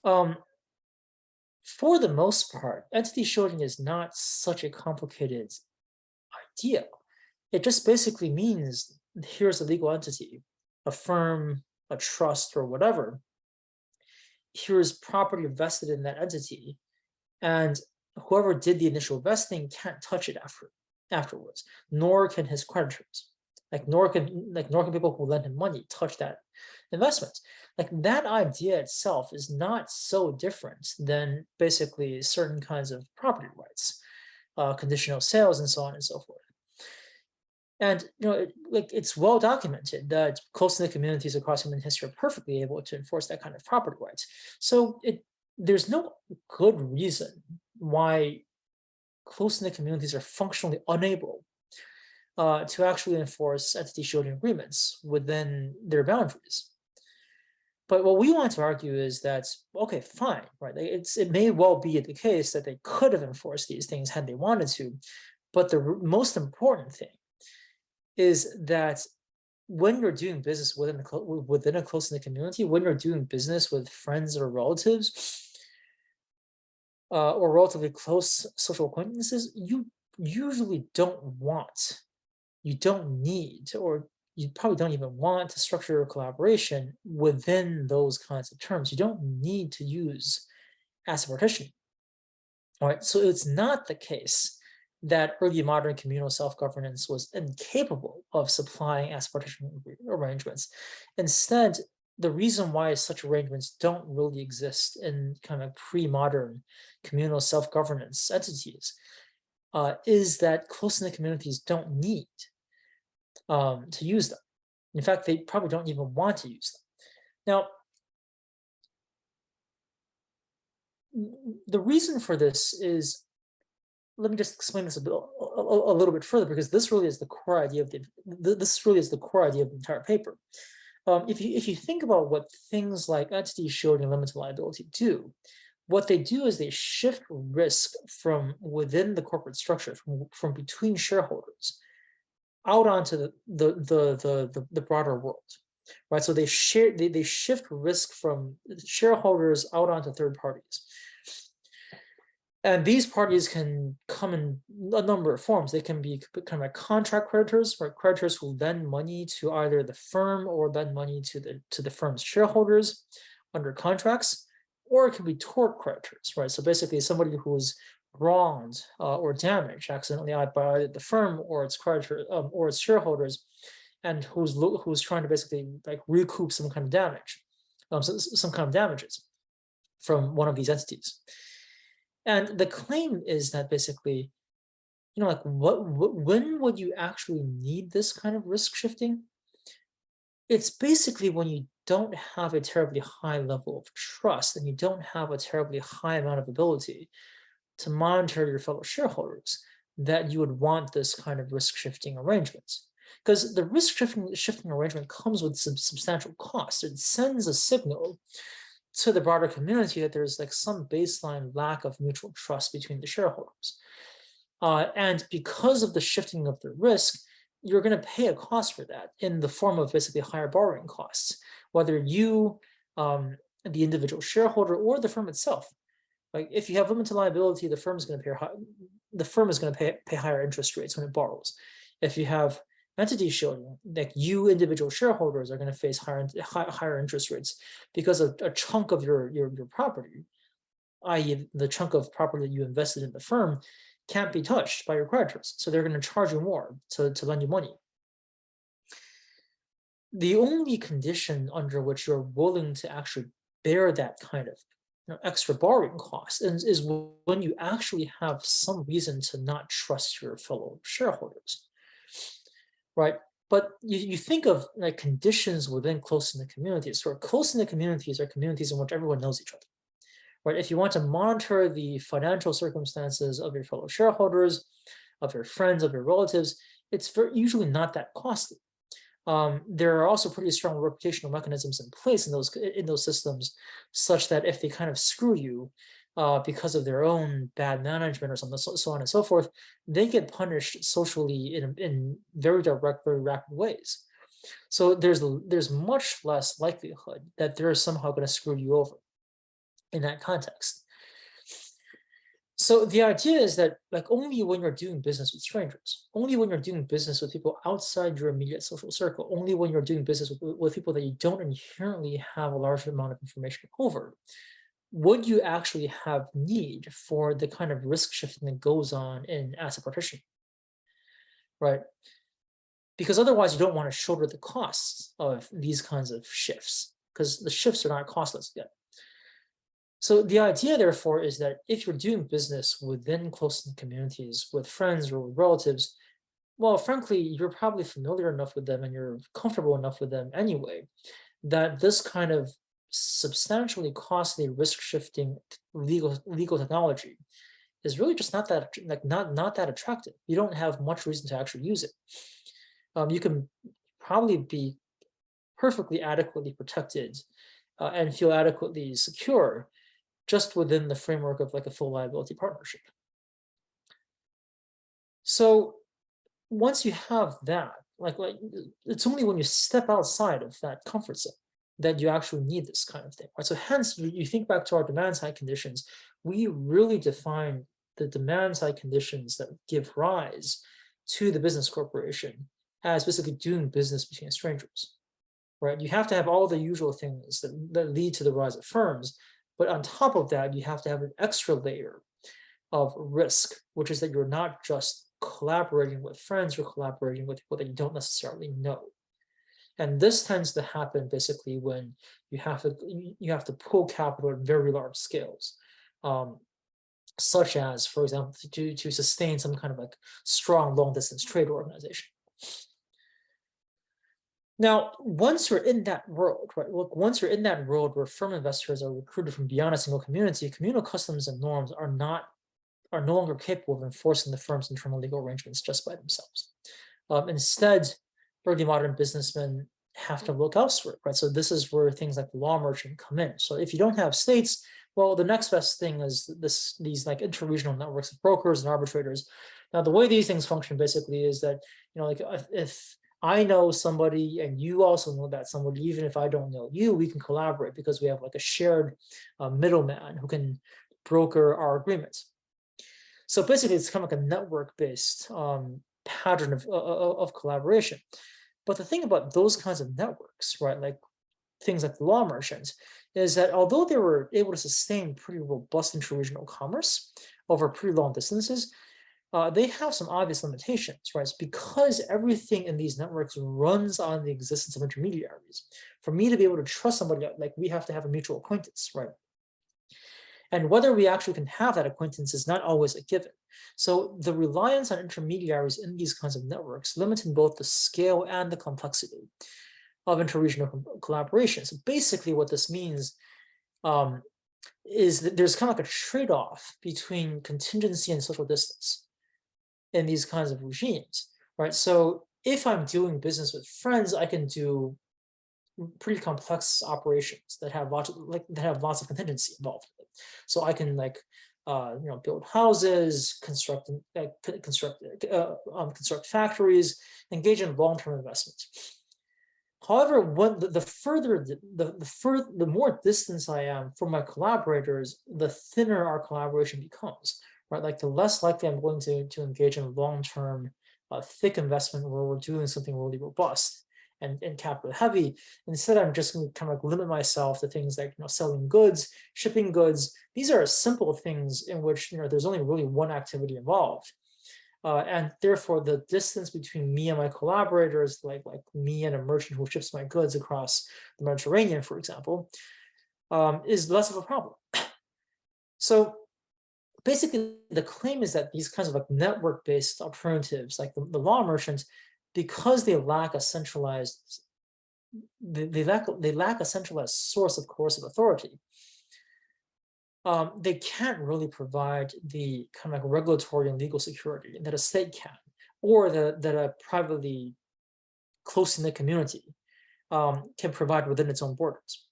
For the most part, entity shielding is not such a complicated idea. It just basically means here's a legal entity, a firm, a trust, or whatever. Here's property vested in that entity, and whoever did the initial vesting can't touch it afterwards, nor can his creditors, nor can people who lend him money touch that investment. Like, that idea itself is not so different than basically certain kinds of property rights, conditional sales, and so on and so forth. And it's well documented that close-knit communities across human history are perfectly able to enforce that kind of property rights. So there's no good reason why close-knit communities are functionally unable to actually enforce entity shielding agreements within their boundaries. But what we want to argue is that, okay, fine, right? It may well be the case that they could have enforced these things had they wanted to, but the most important thing is that when you're doing business within a close-knit community, when you're doing business with friends or relatives, or relatively close social acquaintances, you usually don't need, or you probably don't even want to structure your collaboration within those kinds of terms. You don't need to use asset partition. All right, so it's not the case that early modern communal self-governance was incapable of supplying asset partition arrangements. Instead, the reason why such arrangements don't really exist in kind of pre-modern communal self-governance entities is that close-knit communities don't need to use them. In fact, they probably don't even want to use them. Now, the reason for this is, let me just explain this a little bit further, because this really is the core idea of the entire paper. If you think about what things like entity shielding and limited liability do, what they do is they shift risk from within the corporate structure, from between shareholders, out onto the broader world, right? So they shift risk from shareholders out onto third parties. And these parties can come in a number of forms. They can be kind of like contract creditors, right? Creditors who lend money to either the firm or lend money to the firm's shareholders under contracts, or it can be tort creditors, right? So basically, somebody who's wronged or damaged accidentally by either the firm or its creditor or its shareholders, and who's trying to basically like recoup some kind of damage, some kind of damages from one of these entities. And the claim is that basically, like when would you actually need this kind of risk shifting? It's basically when you don't have a terribly high level of trust and you don't have a terribly high amount of ability to monitor your fellow shareholders, that you would want this kind of risk shifting arrangements. Because the risk shifting arrangement comes with some substantial cost. It sends a signal to the broader community that there's like some baseline lack of mutual trust between the shareholders. And because of the shifting of the risk, you're going to pay a cost for that in the form of basically higher borrowing costs, whether you, the individual shareholder, or the firm itself. Like if you have limited liability, the firm is going to pay higher interest rates when it borrows. If you have entity shielding, like you individual shareholders are going to face higher interest rates because a chunk of your property, i.e. the chunk of property that you invested in the firm, can't be touched by your creditors. So they're going to charge you more to lend you money. The only condition under which you're willing to actually bear that kind of extra borrowing cost is when you actually have some reason to not trust your fellow shareholders. Right, but you think of like conditions within close-knit communities. So close-knit communities are communities in which everyone knows each other. Right, if you want to monitor the financial circumstances of your fellow shareholders, of your friends, of your relatives, it's usually not that costly. There are also pretty strong reputational mechanisms in place in those systems, such that if they kind of screw you because of their own bad management or something, so on and so forth, they get punished socially in very direct, very rapid ways. So there's much less likelihood that they're somehow going to screw you over in that context. So the idea is that like only when you're doing business with strangers, only when you're doing business with people outside your immediate social circle, only when you're doing business with people that you don't inherently have a large amount of information over, would you actually have need for the kind of risk shifting that goes on in asset partition, right? Because otherwise you don't want to shoulder the costs of these kinds of shifts, because the shifts are not costless yet. So the idea, therefore, is that if you're doing business within close-knit communities with friends or with relatives, well, frankly, you're probably familiar enough with them and you're comfortable enough with them anyway, that this kind of substantially costly risk-shifting legal technology is really just not that that attractive. You don't have much reason to actually use it. You can probably be perfectly adequately protected and feel adequately secure just within the framework of like a full liability partnership. So once you have that, like it's only when you step outside of that comfort zone that you actually need this kind of thing, right? So hence, you think back to our demand-side conditions, we really define the demand-side conditions that give rise to the business corporation as basically doing business between strangers, right? You have to have all the usual things that lead to the rise of firms, But on top of that, you have to have an extra layer of risk, which is that you're not just collaborating with friends, you're collaborating with people that you don't necessarily know. And this tends to happen basically when you have to pull capital at very large scales, such as, for example, to sustain some kind of like strong long distance trade organization. Now, once you're in that world, right? Look, once you're in that world where firm investors are recruited from beyond a single community, communal customs and norms are no longer capable of enforcing the firm's internal legal arrangements just by themselves. Instead, early modern businessmen have to look elsewhere, right? So this is where things like the law merchant come in. So if you don't have states, well, the next best thing is these like interregional networks of brokers and arbitrators. Now, the way these things function basically is that, like if I know somebody and you also know that somebody, even if I don't know you, we can collaborate because we have like a shared middleman who can broker our agreements. So basically, it's kind of like a network-based pattern of collaboration. But the thing about those kinds of networks, right, like things like the law merchants, is that although they were able to sustain pretty robust interregional commerce over pretty long distances, they have some obvious limitations, right? It's because everything in these networks runs on the existence of intermediaries. For me to be able to trust somebody, like we have to have a mutual acquaintance, right? And whether we actually can have that acquaintance is not always a given. So the reliance on intermediaries in these kinds of networks limiting both the scale and the complexity of interregional collaboration. So basically what this means is that there's kind of like a trade-off between contingency and social distance in these kinds of regimes, right? So if I'm doing business with friends, I can do pretty complex operations that have lots of contingency involved. So I can build houses, construct factories, engage in long-term investments. However, the more distance I am from my collaborators, the thinner our collaboration becomes, right? Like the less likely I'm going to engage in long-term, thick investment where we're doing something really robust and capital heavy. Instead, I'm just going to kind of like limit myself to things like selling goods, shipping goods. These are simple things in which there's only really one activity involved. And therefore, the distance between me and my collaborators, like me and a merchant who ships my goods across the Mediterranean, for example, is less of a problem. So basically, the claim is that these kinds of like network-based alternatives, like the law merchants, because they lack a centralized, they lack a centralized source of coercive authority. They can't really provide the kind of like regulatory and legal security that a state can, or that a privately close-knit community can provide within its own borders.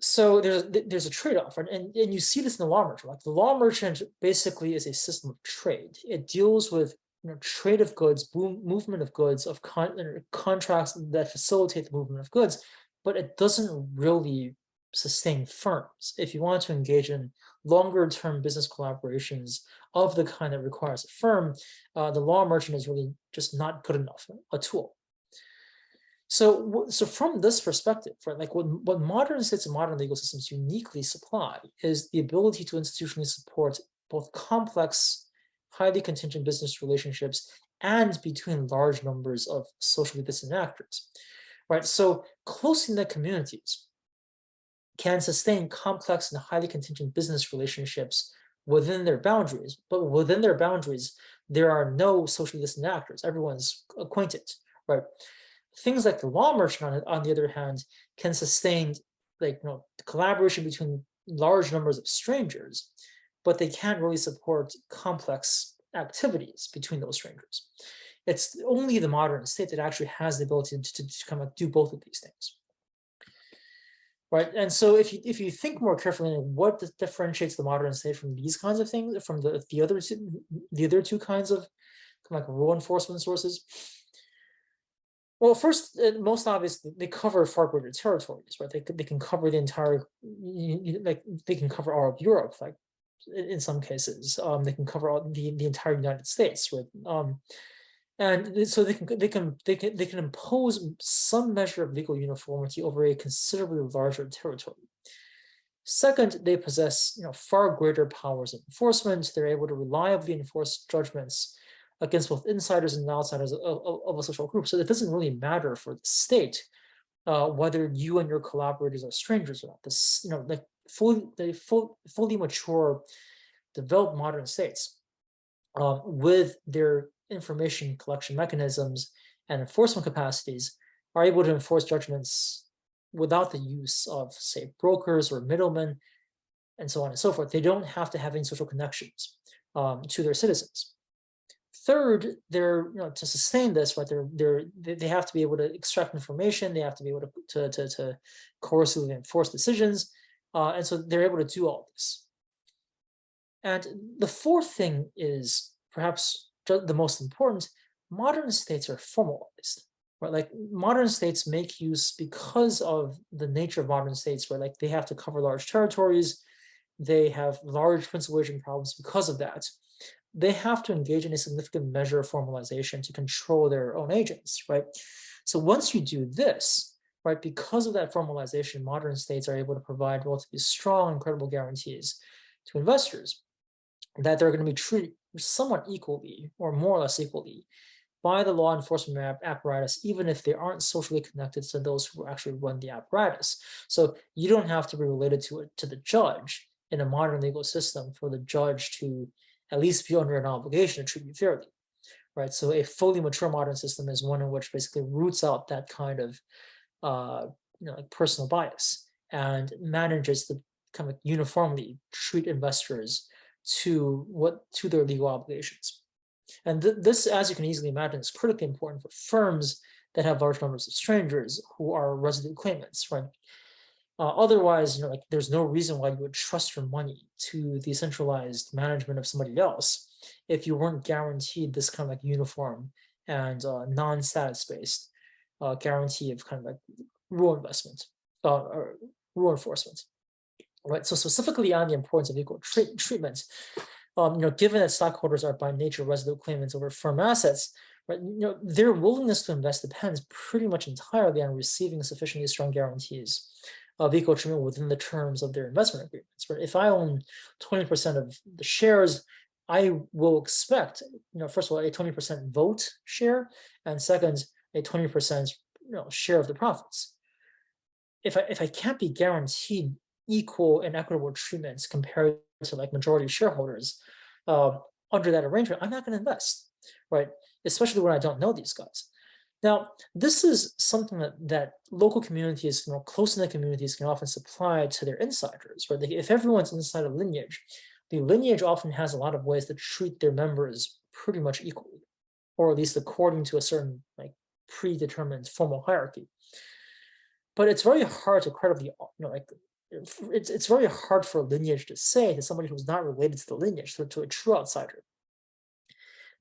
So there's a trade-off, right? And you see this in the law merchant. Like the law merchant basically is a system of trade. It deals with trade of goods, movement of goods, of contracts that facilitate the movement of goods, but it doesn't really sustain firms. If you want to engage in longer term business collaborations of the kind that requires a firm, the law merchant is really just not good enough a tool. So from this perspective, right, like what modern states and modern legal systems uniquely supply is the ability to institutionally support both complex, highly contingent business relationships and between large numbers of socially distant actors, right? So close-knit communities can sustain complex and highly contingent business relationships within their boundaries, but within their boundaries, there are no socially distant actors. Everyone's acquainted, right? Things like the law merchant, on the other hand, can sustain collaboration between large numbers of strangers, but they can't really support complex activities between those strangers. It's only the modern state that actually has the ability to kind of do both of these things. Right, and so if you think more carefully, what differentiates the modern state from these kinds of things, from the other two kinds of kind of like rule enforcement sources? Well, first, most obviously, they cover far greater territories, right? They can cover the entire, they can cover all of Europe, like in some cases, they can cover all the entire United States, right? And so they can impose some measure of legal uniformity over a considerably larger territory. Second, they possess far greater powers of enforcement. They're able to reliably enforce judgments against both insiders and outsiders of a social group. So it doesn't really matter for the state whether you and your collaborators are strangers or not. This, like fully mature, developed modern states with their information collection mechanisms and enforcement capacities are able to enforce judgments without the use of, say, brokers or middlemen, and so on and so forth. They don't have to have any social connections to their citizens. Third, they're to sustain this, right? They have to be able to extract information. They have to be able to coercively enforce decisions, and so they're able to do all this. And the fourth thing is perhaps the most important. Modern states are formalized. Right, like modern states make use, because of the nature of modern states, where like they have to cover large territories, they have large principal agent problems. Because of that, they have to engage in a significant measure of formalization to control their own agents, right? So once you do this, right, because of that formalization, modern states are able to provide relatively strong and credible guarantees to investors that they're going to be treated somewhat equally, or more or less equally, by the law enforcement apparatus, even if they aren't socially connected to those who actually run the apparatus. So you don't have to be related to the judge in a modern legal system for the judge to at least be under an obligation to treat you fairly, right? So a fully mature modern system is one in which basically roots out that kind of like personal bias and manages to kind of uniformly treat investors to their legal obligations. And this, as you can easily imagine, is critically important for firms that have large numbers of strangers who are resident claimants, right? Otherwise, like there's no reason why you would trust your money to the centralized management of somebody else if you weren't guaranteed this kind of like uniform and non-status-based guarantee of kind of like rule investment or rule enforcement, right? So specifically on the importance of equal treatment. Given that stockholders are by nature resolute claimants over firm assets, right, their willingness to invest depends pretty much entirely on receiving sufficiently strong guarantees of equal treatment within the terms of their investment agreements. Right? If I own 20% of the shares, I will expect, first of all, a 20% vote share, and second, a 20% share of the profits. If I can't be guaranteed equal and equitable treatments compared to like majority shareholders under that arrangement, I'm not going to invest, right? Especially when I don't know these guys. Now, this is something that local communities, close-knit communities can often supply to their insiders, right? If everyone's inside a lineage, the lineage often has a lot of ways to treat their members pretty much equally, or at least according to a certain like predetermined formal hierarchy. But it's very hard to credibly, it's very hard for a lineage to say to somebody who's not related to the lineage, to a true outsider,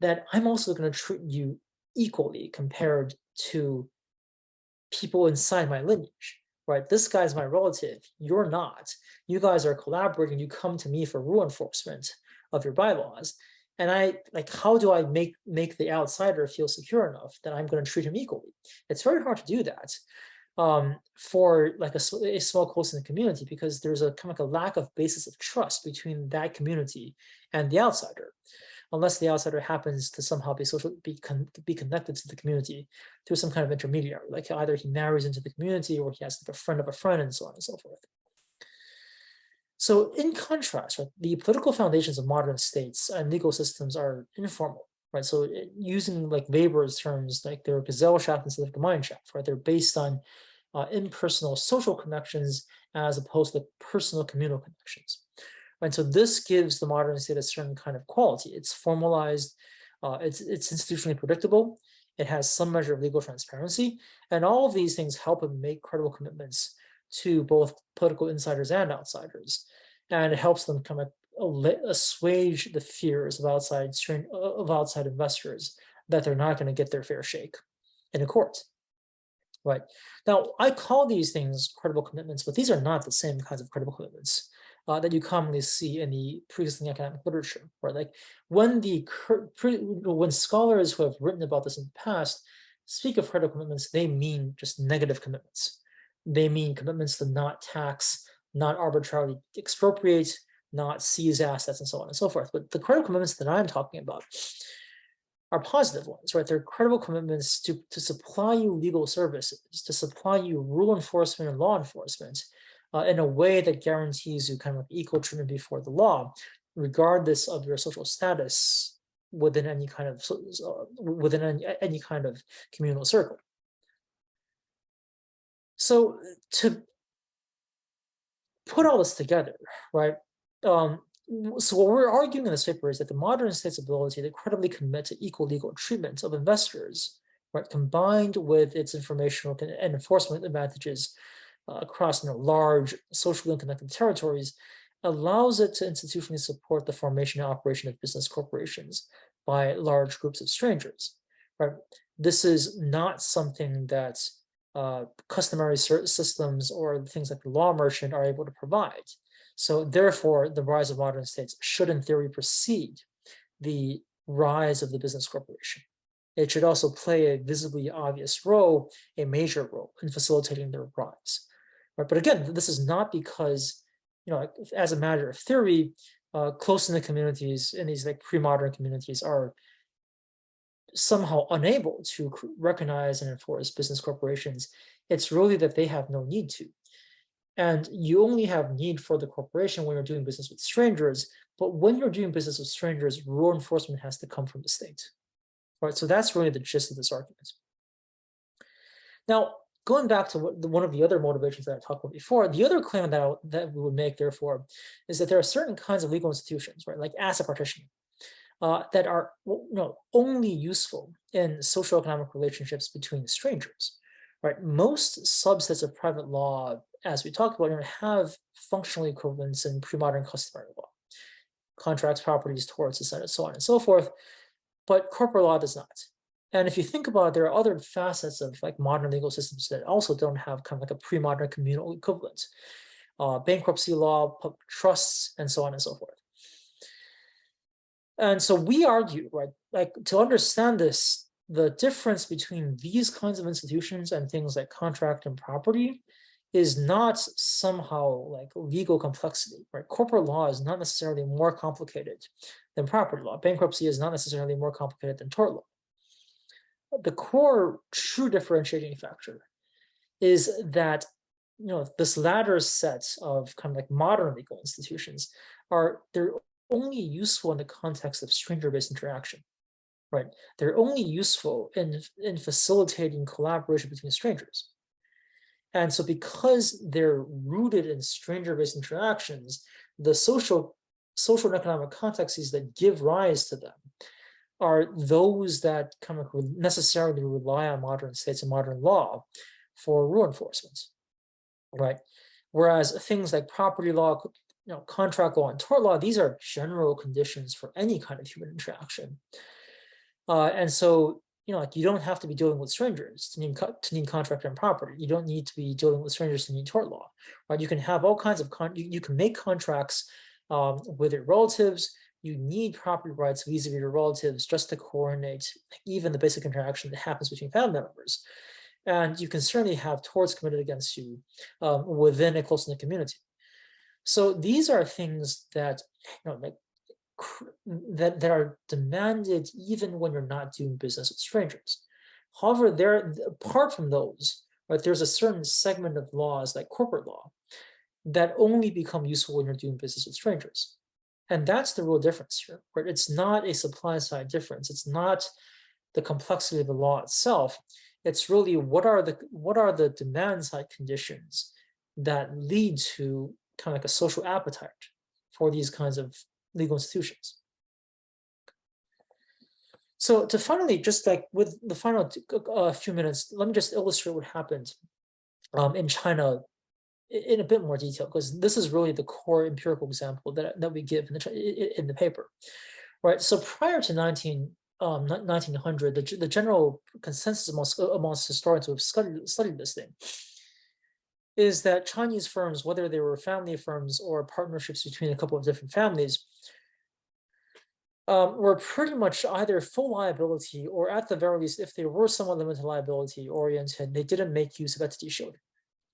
that I'm also going to treat you equally compared to people inside my lineage, right? This guy's my relative, you're not. You guys are collaborating, you come to me for rule enforcement of your bylaws. And how do I make the outsider feel secure enough that I'm going to treat him equally? It's very hard to do that. For like a small close-knit community, because there's a kind of like a lack of basis of trust between that community and the outsider, unless the outsider happens to somehow be connected to the community through some kind of intermediary, like either he marries into the community or he has like a friend of a friend and so on and so forth. So in contrast, right, the political foundations of modern states and legal systems are informal. Right, so using like Weber's terms, like they're Gesellschaft instead of Gemeinschaft, right? They're based on impersonal social connections as opposed to personal communal connections. And so this gives the modern state a certain kind of quality. It's formalized, it's institutionally predictable, it has some measure of legal transparency, and all of these things help it make credible commitments to both political insiders and outsiders. And it helps them kind of assuage the fears of outside investors that they're not going to get their fair shake in a court. Right. Now, I call these things credible commitments, but these are not the same kinds of credible commitments that you commonly see in the pre-existing academic literature. Right. Like when scholars who have written about this in the past speak of credible commitments, they mean just negative commitments. They mean commitments to not tax not arbitrarily expropriate, not seize assets, and so on and so forth. But the credible commitments that I'm talking about are positive ones, right? They're credible commitments to supply you legal services, to supply you rule enforcement and law enforcement in a way that guarantees you kind of equal treatment before the law, regardless of your social status within any kind of any kind of communal circle. So to put all this together, right? So what we're arguing in this paper is that the modern state's ability to credibly commit to equal legal treatment of investors, right, combined with its informational and enforcement advantages across large socially unconnected territories, allows it to institutionally support the formation and operation of business corporations by large groups of strangers. Right? This is not something that customary systems or things like the law merchant are able to provide. So therefore, the rise of modern states should, in theory, precede the rise of the business corporation. It should also play a visibly obvious role, a major role, in facilitating their rise. Right? But again, this is not because, as a matter of theory, close-knit communities in these pre-modern communities are somehow unable to recognize and enforce business corporations. It's really that they have no need to. And you only have need for the corporation when you're doing business with strangers. But when you're doing business with strangers, rule enforcement has to come from the state. Right? So that's really the gist of this argument. Now, going back to one of the other motivations that I talked about before, the other claim that we would make, therefore, is that there are certain kinds of legal institutions, right, like asset partitioning, that are only useful in socioeconomic relationships between strangers. Right? Most subsets of private law, as we talked about, have functional equivalents in pre-modern customary law, contracts, properties, torts, etc., so on and so forth. But corporate law does not. And if you think about it, there are other facets of modern legal systems that also don't have kind of a pre-modern communal equivalent. Bankruptcy law, public trusts, and so on and so forth. And so we argue, right, to understand this, the difference between these kinds of institutions and things like contract and property is not somehow legal complexity, right? Corporate law is not necessarily more complicated than property law. Bankruptcy is not necessarily more complicated than tort law. The core true differentiating factor is that this latter set of kind of modern legal institutions they're only useful in the context of stranger-based interaction, right? They're only useful in facilitating collaboration between strangers. And so because they're rooted in stranger-based interactions, the social and economic contexts that give rise to them are those that kind of necessarily rely on modern states and modern law for rule enforcement, right? Whereas things like property law, contract law, and tort law, these are general conditions for any kind of human interaction. And so, you don't have to be dealing with strangers to need contract and property. You don't need to be dealing with strangers to need tort law, right? You can have all kinds of you can make contracts with your relatives. You need property rights vis-a-vis your relatives just to coordinate even the basic interaction that happens between family members. And you can certainly have torts committed against you within a close-knit community. So these are things that that are demanded even when you're not doing business with strangers. However, apart from those, right, there's a certain segment of laws like corporate law that only become useful when you're doing business with strangers. And that's the real difference here, right? It's not a supply side difference. It's not the complexity of the law itself. It's really what are the demand side conditions that lead to kind of a social appetite for these kinds of legal institutions. So to finally, just with the final few minutes, let me just illustrate what happened in China in a bit more detail, because this is really the core empirical example that we give in the paper, right? So prior to 1900, the general consensus amongst historians who have studied this thing is that Chinese firms, whether they were family firms or partnerships between a couple of different families, were pretty much either full liability, or at the very least, if they were somewhat limited liability oriented, they didn't make use of entity shielding.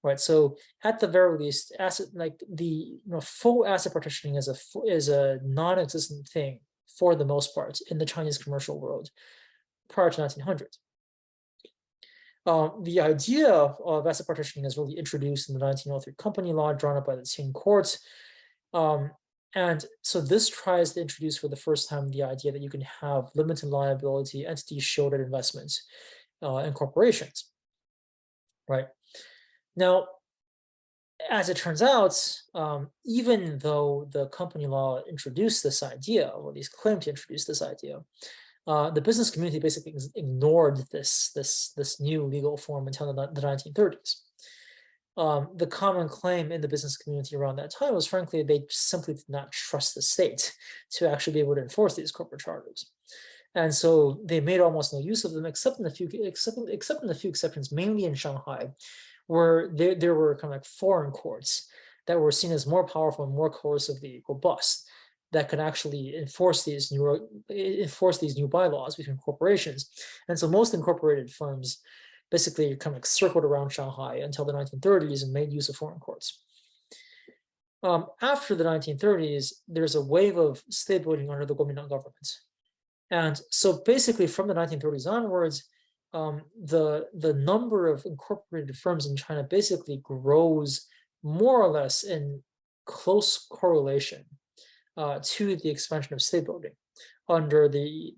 right? So at the very least, the full asset partitioning is a non-existent thing for the most part in the Chinese commercial world prior to 1900. The idea of asset partitioning is really introduced in the 1903 company law drawn up by the Qing court. And so this tries to introduce for the first time the idea that you can have limited liability entity shielded investments in corporations, right? Now, as it turns out, even though the company law introduced this idea, or at least claimed to introduce this idea, the business community basically ignored this new legal form until the 1930s. The common claim in the business community around that time was, frankly, they simply did not trust the state to actually be able to enforce these corporate charters. And so they made almost no use of them, except in a few exceptions, mainly in Shanghai, where there were kind of like foreign courts that were seen as more powerful and more coercively robust, that could actually enforce these new bylaws between corporations. And so most incorporated firms basically kind of like circled around Shanghai until the 1930s and made use of foreign courts. After the 1930s, there's a wave of state building under the Kuomintang government. And so basically from the 1930s onwards, the number of incorporated firms in China basically grows more or less in close correlation to the expansion of state building under the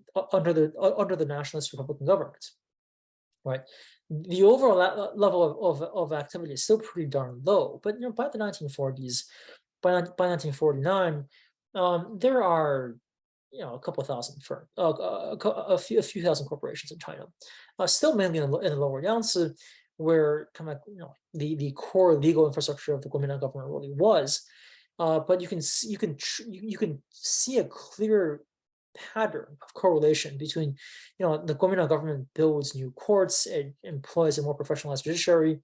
nationalist Republican government, right? The overall level of activity is still pretty darn low, but by the 1940s, by 1949, there are a couple thousand firms, a few thousand corporations in China, still mainly in the lower Yangtze, where kind of the core legal infrastructure of the Kuomintang government really was. But you can see a clear pattern of correlation between, the Kuomintang government builds new courts, it employs a more professionalized judiciary,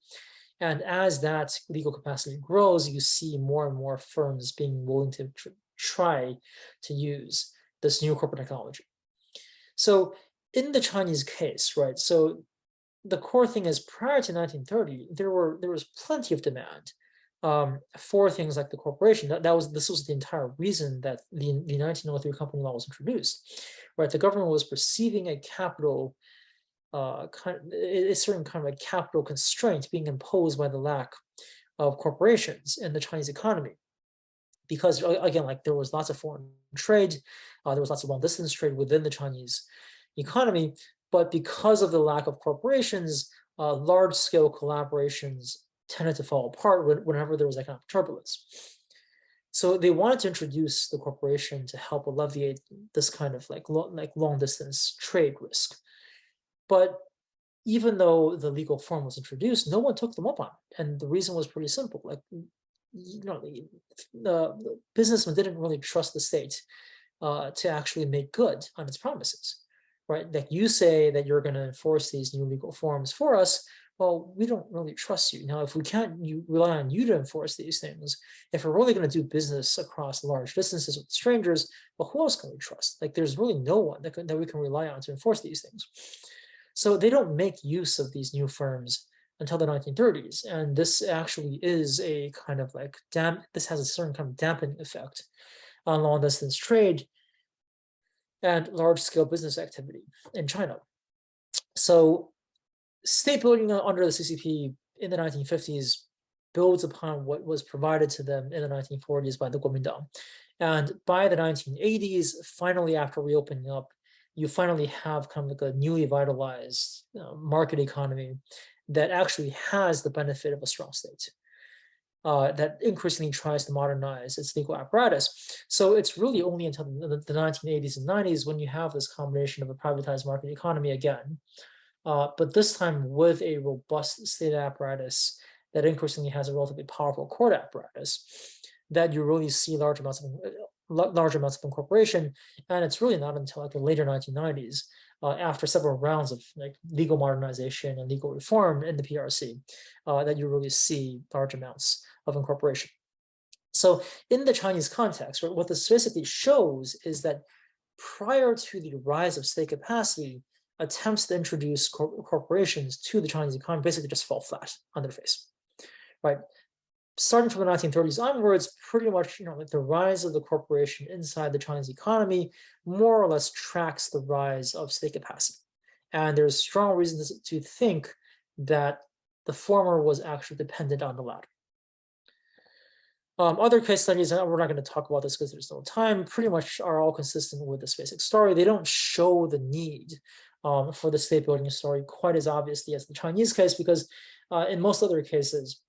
and as that legal capacity grows, you see more and more firms being willing to try to use this new corporate technology. So in the Chinese case, right, so the core thing is prior to 1930, there was plenty of demand for things like the corporation. This was the entire reason that the 1903 company law was introduced, right? The government was perceiving a capital, a certain kind of a capital constraint being imposed by the lack of corporations in the Chinese economy. Because again, like there was lots of foreign trade, there was lots of long distance trade within the Chinese economy, but because of the lack of corporations, large scale collaborations tended to fall apart whenever there was economic turbulence. So they wanted to introduce the corporation to help alleviate this kind of like long distance trade risk. But even though the legal form was introduced, no one took them up on it. And the reason was pretty simple. Like, the businessman didn't really trust the state to actually make good on its promises, right? Like you say that you're going to enforce these new legal forms for us. Well, we don't really trust you. Now, if we can't rely on you to enforce these things, if we're really going to do business across large distances with strangers, well, who else can we trust? Like there's really no one that we can rely on to enforce these things. So they don't make use of these new firms until the 1930s. And this actually is a kind of like, this has a certain kind of dampening effect on long distance trade and large scale business activity in China. So state building under the CCP in the 1950s builds upon what was provided to them in the 1940s by the Kuomintang. And by the 1980s, finally, after reopening up, you finally have kind of like a newly vitalized market economy that actually has the benefit of a strong state that increasingly tries to modernize its legal apparatus. So it's really only until the 1980s and 90s when you have this combination of a privatized market economy again, but this time with a robust state apparatus that increasingly has a relatively powerful court apparatus, that you really see large amounts of incorporation. And it's really not until like the later 1990s, after several rounds of like legal modernization and legal reform in the PRC, that you really see large amounts of incorporation. So in the Chinese context, what this basically shows is that prior to the rise of state capacity, attempts to introduce corporations to the Chinese economy basically just fall flat on their face, right? Starting from the 1930s onwards, pretty much, like the rise of the corporation inside the Chinese economy more or less tracks the rise of state capacity. And there's strong reasons to think that the former was actually dependent on the latter. Other case studies, and we're not going to talk about this because there's no time, pretty much are all consistent with this basic story. They don't show the need for the state building story quite as obviously as the Chinese case, because in most other cases,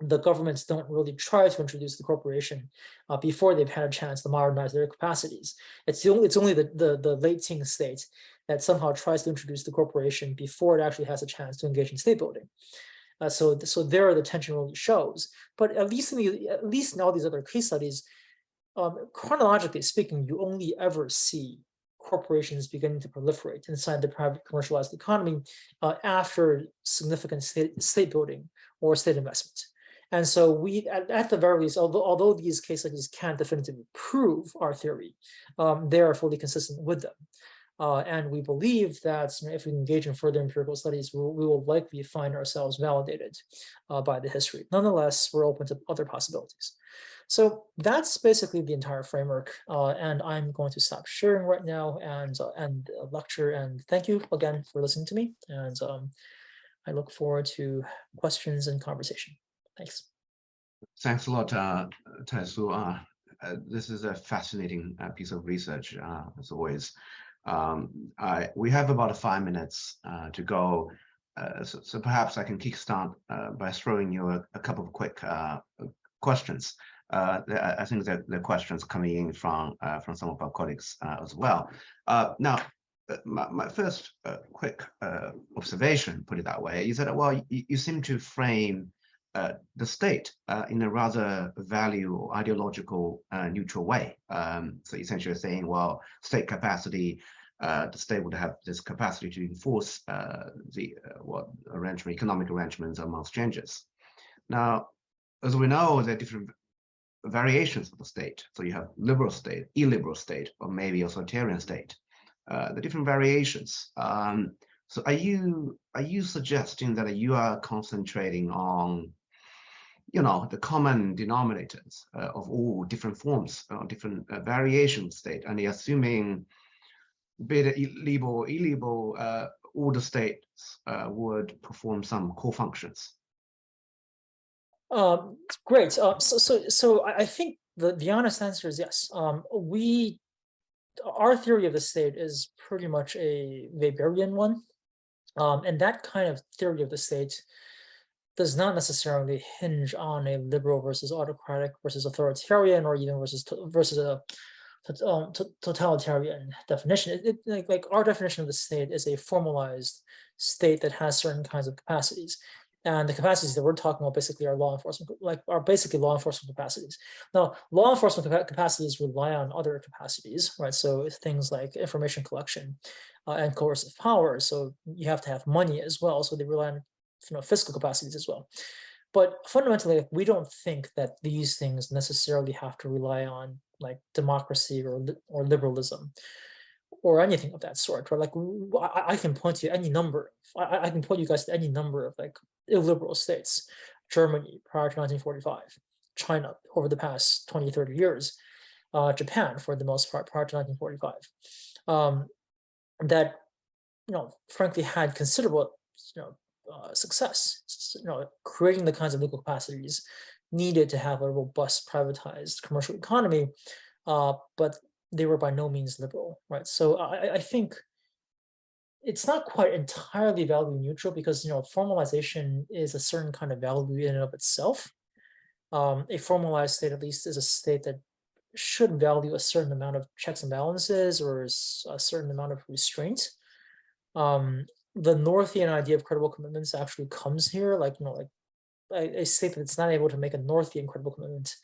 the governments don't really try to introduce the corporation before they've had a chance to modernize their capacities. It's only the late Qing state that somehow tries to introduce the corporation before it actually has a chance to engage in state building. So there the tension really shows. But at least in all these other case studies, chronologically speaking, you only ever see corporations beginning to proliferate inside the private commercialized economy after significant state building or state investment. And so we, at the very least, although these case studies can't definitively prove our theory, they are fully consistent with them. And we believe that if we engage in further empirical studies, we will likely find ourselves validated by the history. Nonetheless, we're open to other possibilities. So that's basically the entire framework. And I'm going to stop sharing right now and lecture. And thank you again for listening to me. And I look forward to questions and conversation. Thanks. Thanks a lot, Taisu. This is a fascinating piece of research, as always. We have about 5 minutes to go, so perhaps I can kickstart by throwing you a couple of quick questions. I think that the questions coming in from some of our colleagues as well. Now, my first quick observation, put it that way, is that, well, you seem to frame the state in a rather value or ideological neutral way. So essentially saying, well, state capacity, the state would have this capacity to enforce the economic arrangements among strangers. Now, as we know, there are different variations of the state. So you have liberal state, illiberal state, or maybe authoritarian state. The different variations. So are you suggesting that you are concentrating on, the common denominators of all different forms, different variations of state, and you're assuming, be it liberal or illiberal, all the states would perform some core functions? Great. So I think the honest answer is yes. Our theory of the state is pretty much a Weberian one, and that kind of theory of the state does not necessarily hinge on a liberal versus autocratic versus authoritarian or even versus a totalitarian definition. Like our definition of the state is a formalized state that has certain kinds of capacities. And the capacities that we're talking about basically are law enforcement, are basically law enforcement capacities. Now, law enforcement capacities rely on other capacities, right? So things like information collection and coercive power. So you have to have money as well. So they rely on fiscal capacities as well. But fundamentally, we don't think that these things necessarily have to rely on like democracy or liberalism or anything of that sort. Right? Like I can point to any number. I can point you guys to any number of like illiberal states. Germany prior to 1945, China over the past 20, 30 years, Japan for the most part prior to 1945, that frankly had considerable success, creating the kinds of legal capacities needed to have a robust privatized commercial economy, but they were by no means liberal, right? So I think it's not quite entirely value neutral because formalization is a certain kind of value in and of itself. A formalized state, at least, is a state that should value a certain amount of checks and balances or a certain amount of restraint. The Northian idea of credible commitments actually comes here, like a state that's not able to make a Northian credible commitment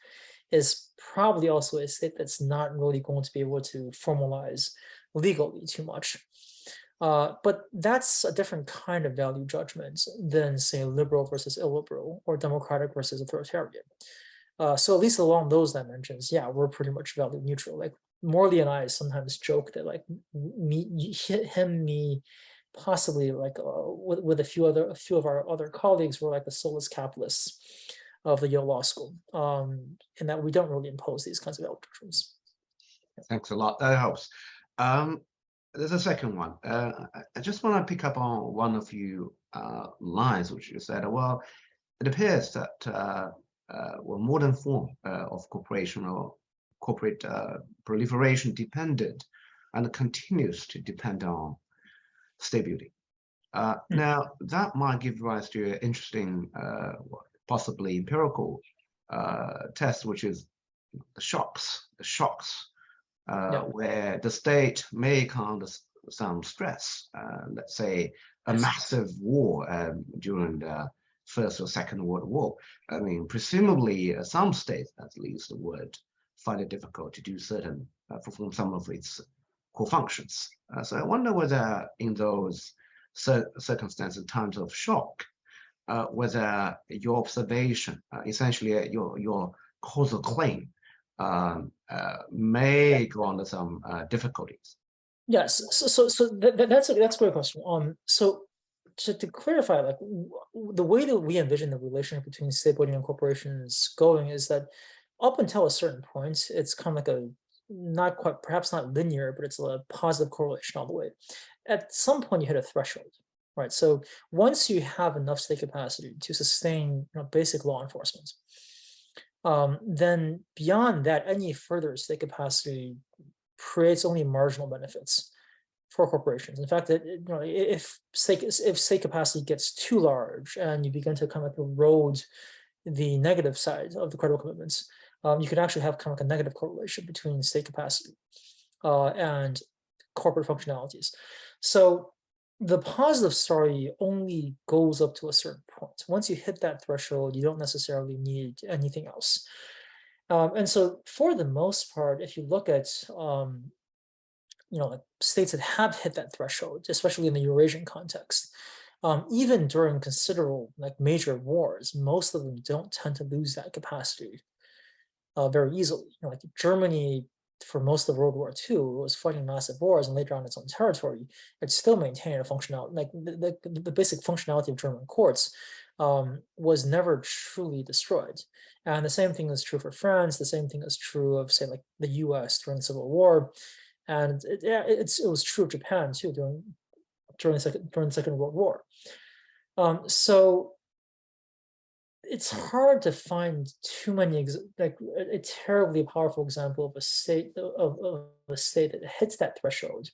is probably also a state that's not really going to be able to formalize legally too much. But that's a different kind of value judgment than, say, liberal versus illiberal or democratic versus authoritarian. So at least along those dimensions, yeah, we're pretty much value neutral. Like Morley and I sometimes joke that like me, possibly like with a few of our other colleagues, we're like the soulless capitalists of the Yale Law School, in that we don't really impose these kinds of doctrines. Thanks a lot. That helps. There's a second one. I just want to pick up on one of you lines which you said. Well, it appears that well, modern form of corporation or corporate proliferation depended and continues to depend on state building. Now, that might give rise to an interesting, possibly empirical test, which is the shocks. Where the state may come under some stress. Let's say a massive war during the First or Second World War. I mean, presumably some states, at least, would find it difficult to do perform some of its core functions. So I wonder whether in those circumstances, times of shock, whether your observation, essentially your causal claim, may go under some difficulties. Yes, so that's a great question. So to clarify, like the way that we envision the relationship between state building and corporations going is that up until a certain point, it's kind of like a not quite, perhaps not linear, but it's a positive correlation all the way. At some point, you hit a threshold, right? So once you have enough state capacity to sustain, basic law enforcement, then beyond that, any further state capacity creates only marginal benefits for corporations. In fact, if state capacity gets too large and you begin to kind of erode the negative side of the credible commitments, you could actually have kind of like a negative correlation between state capacity and corporate functionalities. So the positive story only goes up to a certain point. Once you hit that threshold, you don't necessarily need anything else. And so for the most part, if you look at like states that have hit that threshold, especially in the Eurasian context, even during considerable like major wars, most of them don't tend to lose that capacity very easily. Like Germany, for most of World War II, was fighting massive wars, and later on its own territory, it still maintained a functionality. Like the basic functionality of German courts was never truly destroyed. And the same thing is true for France. The same thing is true of, say, like the U.S. during the Civil War, and it was true of Japan too during the Second World War. So it's hard to find too many like a terribly powerful example of a state that hits that threshold,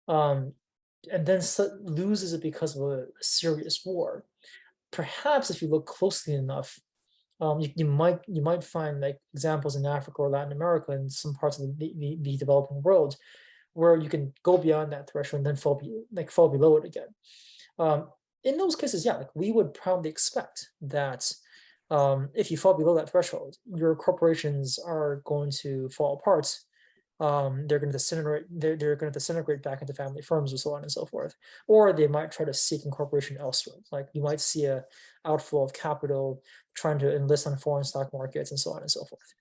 and then loses it because of a serious war. Perhaps if you look closely enough, you might find like examples in Africa or Latin America and some parts of the developing world where you can go beyond that threshold and then fall below it again. In those cases, yeah, like we would probably expect that if you fall below that threshold, your corporations are going to fall apart. They're going to disintegrate. They're going to disintegrate back into family firms and so on and so forth. Or they might try to seek incorporation elsewhere. Like you might see a outflow of capital trying to enlist on foreign stock markets and so on and so forth.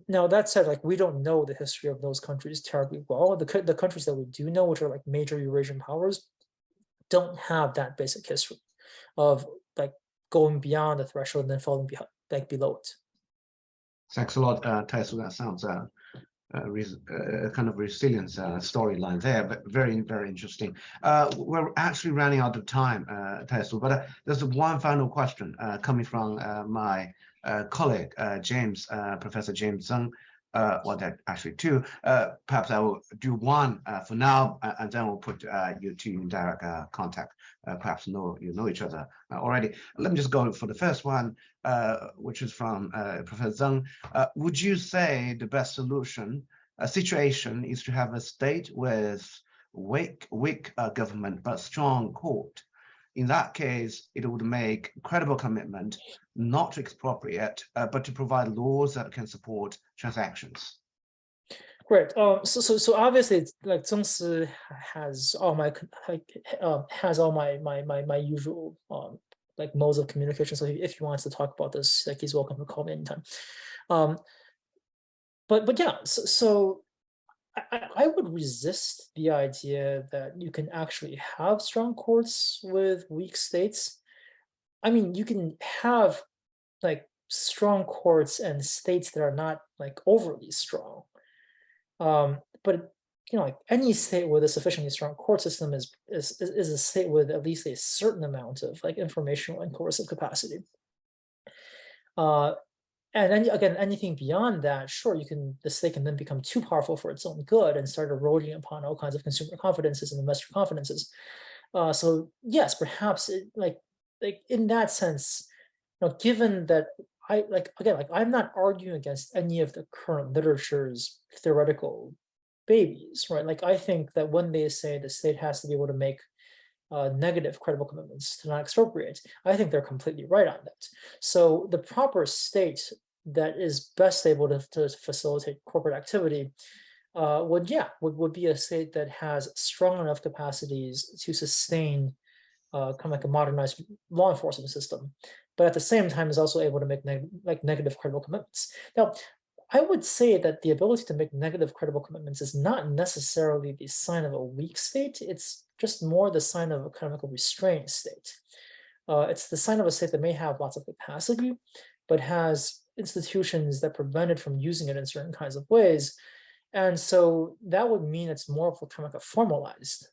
Now that said, like we don't know the history of those countries terribly well. The countries that we do know, which are like major Eurasian powers, don't have that basic history of like going beyond the threshold and then falling below it. Thanks a lot, Taisu. That sounds kind of resilience storyline there, but very, very interesting. We're actually running out of time, Taisu, but there's one final question coming from my colleague, Professor James Zhang. Well, there actually two. Perhaps I will do one for now, and then we'll put you two in direct contact. Perhaps you know each other already. Let me just go for the first one, which is from Professor Zhang. Would you say the best situation is to have a state with weak government but strong court? In that case, it would make credible commitment not to expropriate, but to provide laws that can support transactions. Great. So obviously, it's like Zhengsi has all my usual like modes of communication. So if he wants to talk about this, like he's welcome to call me anytime. But yeah, so I would resist the idea that you can actually have strong courts with weak states. I mean, you can have like strong courts and states that are not like overly strong. But like any state with a sufficiently strong court system is a state with at least a certain amount of like informational and coercive capacity. Uh, and then again, anything beyond that, sure, the state can then become too powerful for its own good and start eroding upon all kinds of consumer confidences and investor confidences. So yes, perhaps like in that sense, given that I'm not arguing against any of the current literature's theoretical babies, right? Like I think that when they say the state has to be able to make negative credible commitments to not expropriate, I think they're completely right on that. So the proper state that is best able to facilitate corporate activity would be a state that has strong enough capacities to sustain kind of like a modernized law enforcement system, but at the same time is also able to make negative credible commitments. Now, I would say that the ability to make negative credible commitments is not necessarily the sign of a weak state. It's just more the sign of a kind of like a restrained state. It's the sign of a state that may have lots of capacity, but has institutions that prevent it from using it in certain kinds of ways. And so that would mean it's more of a kind of like a formalized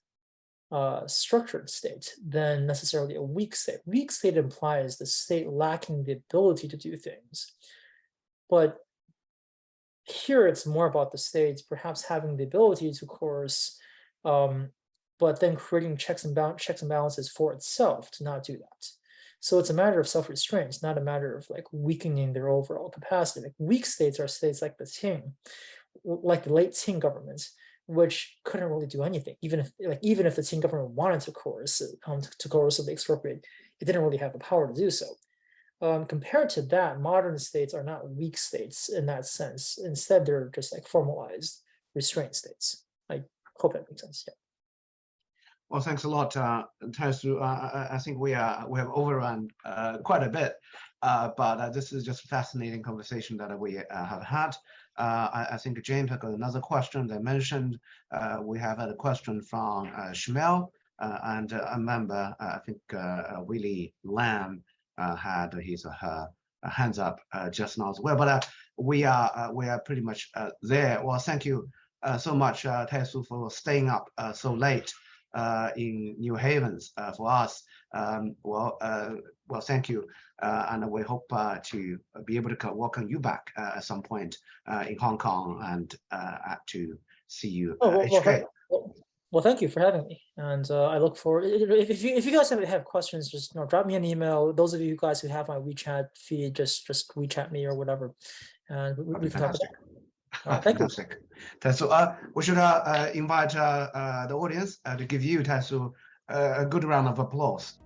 structured state than necessarily a weak state. Weak state implies the state lacking the ability to do things. But here it's more about the states perhaps having the ability to coerce, but then creating checks and balances for itself to not do that. So it's a matter of self-restraint. It's not a matter of like weakening their overall capacity. Like weak states are states like the Qing, like the late Qing government, which couldn't really do anything. Even if the Qing government wanted to coercively expropriate, it didn't really have the power to do so. Compared to that, modern states are not weak states in that sense. Instead, they're just like formalized restraint states. I hope that makes sense. Yeah. Well, thanks a lot, Taisu. I think we have overrun quite a bit, but this is just a fascinating conversation that we have had. I think James has got another question. They mentioned we have had a question from Shmuel, and a member, I think Willie Lamb, had his or her hands up just now as well. But we are pretty much there. Well, thank you so much, Taisu, for staying up so late in New Havens for us. Well, thank you, and we hope to be able to welcome you back at some point in Hong Kong and to see you. Well, thank you for having me, and I look forward. If you guys have questions, just drop me an email. Those of you guys who have my WeChat feed, just WeChat me or whatever, and we can talk about it. Thank you. Taisu, we should invite the audience to give you, Taisu, a good round of applause.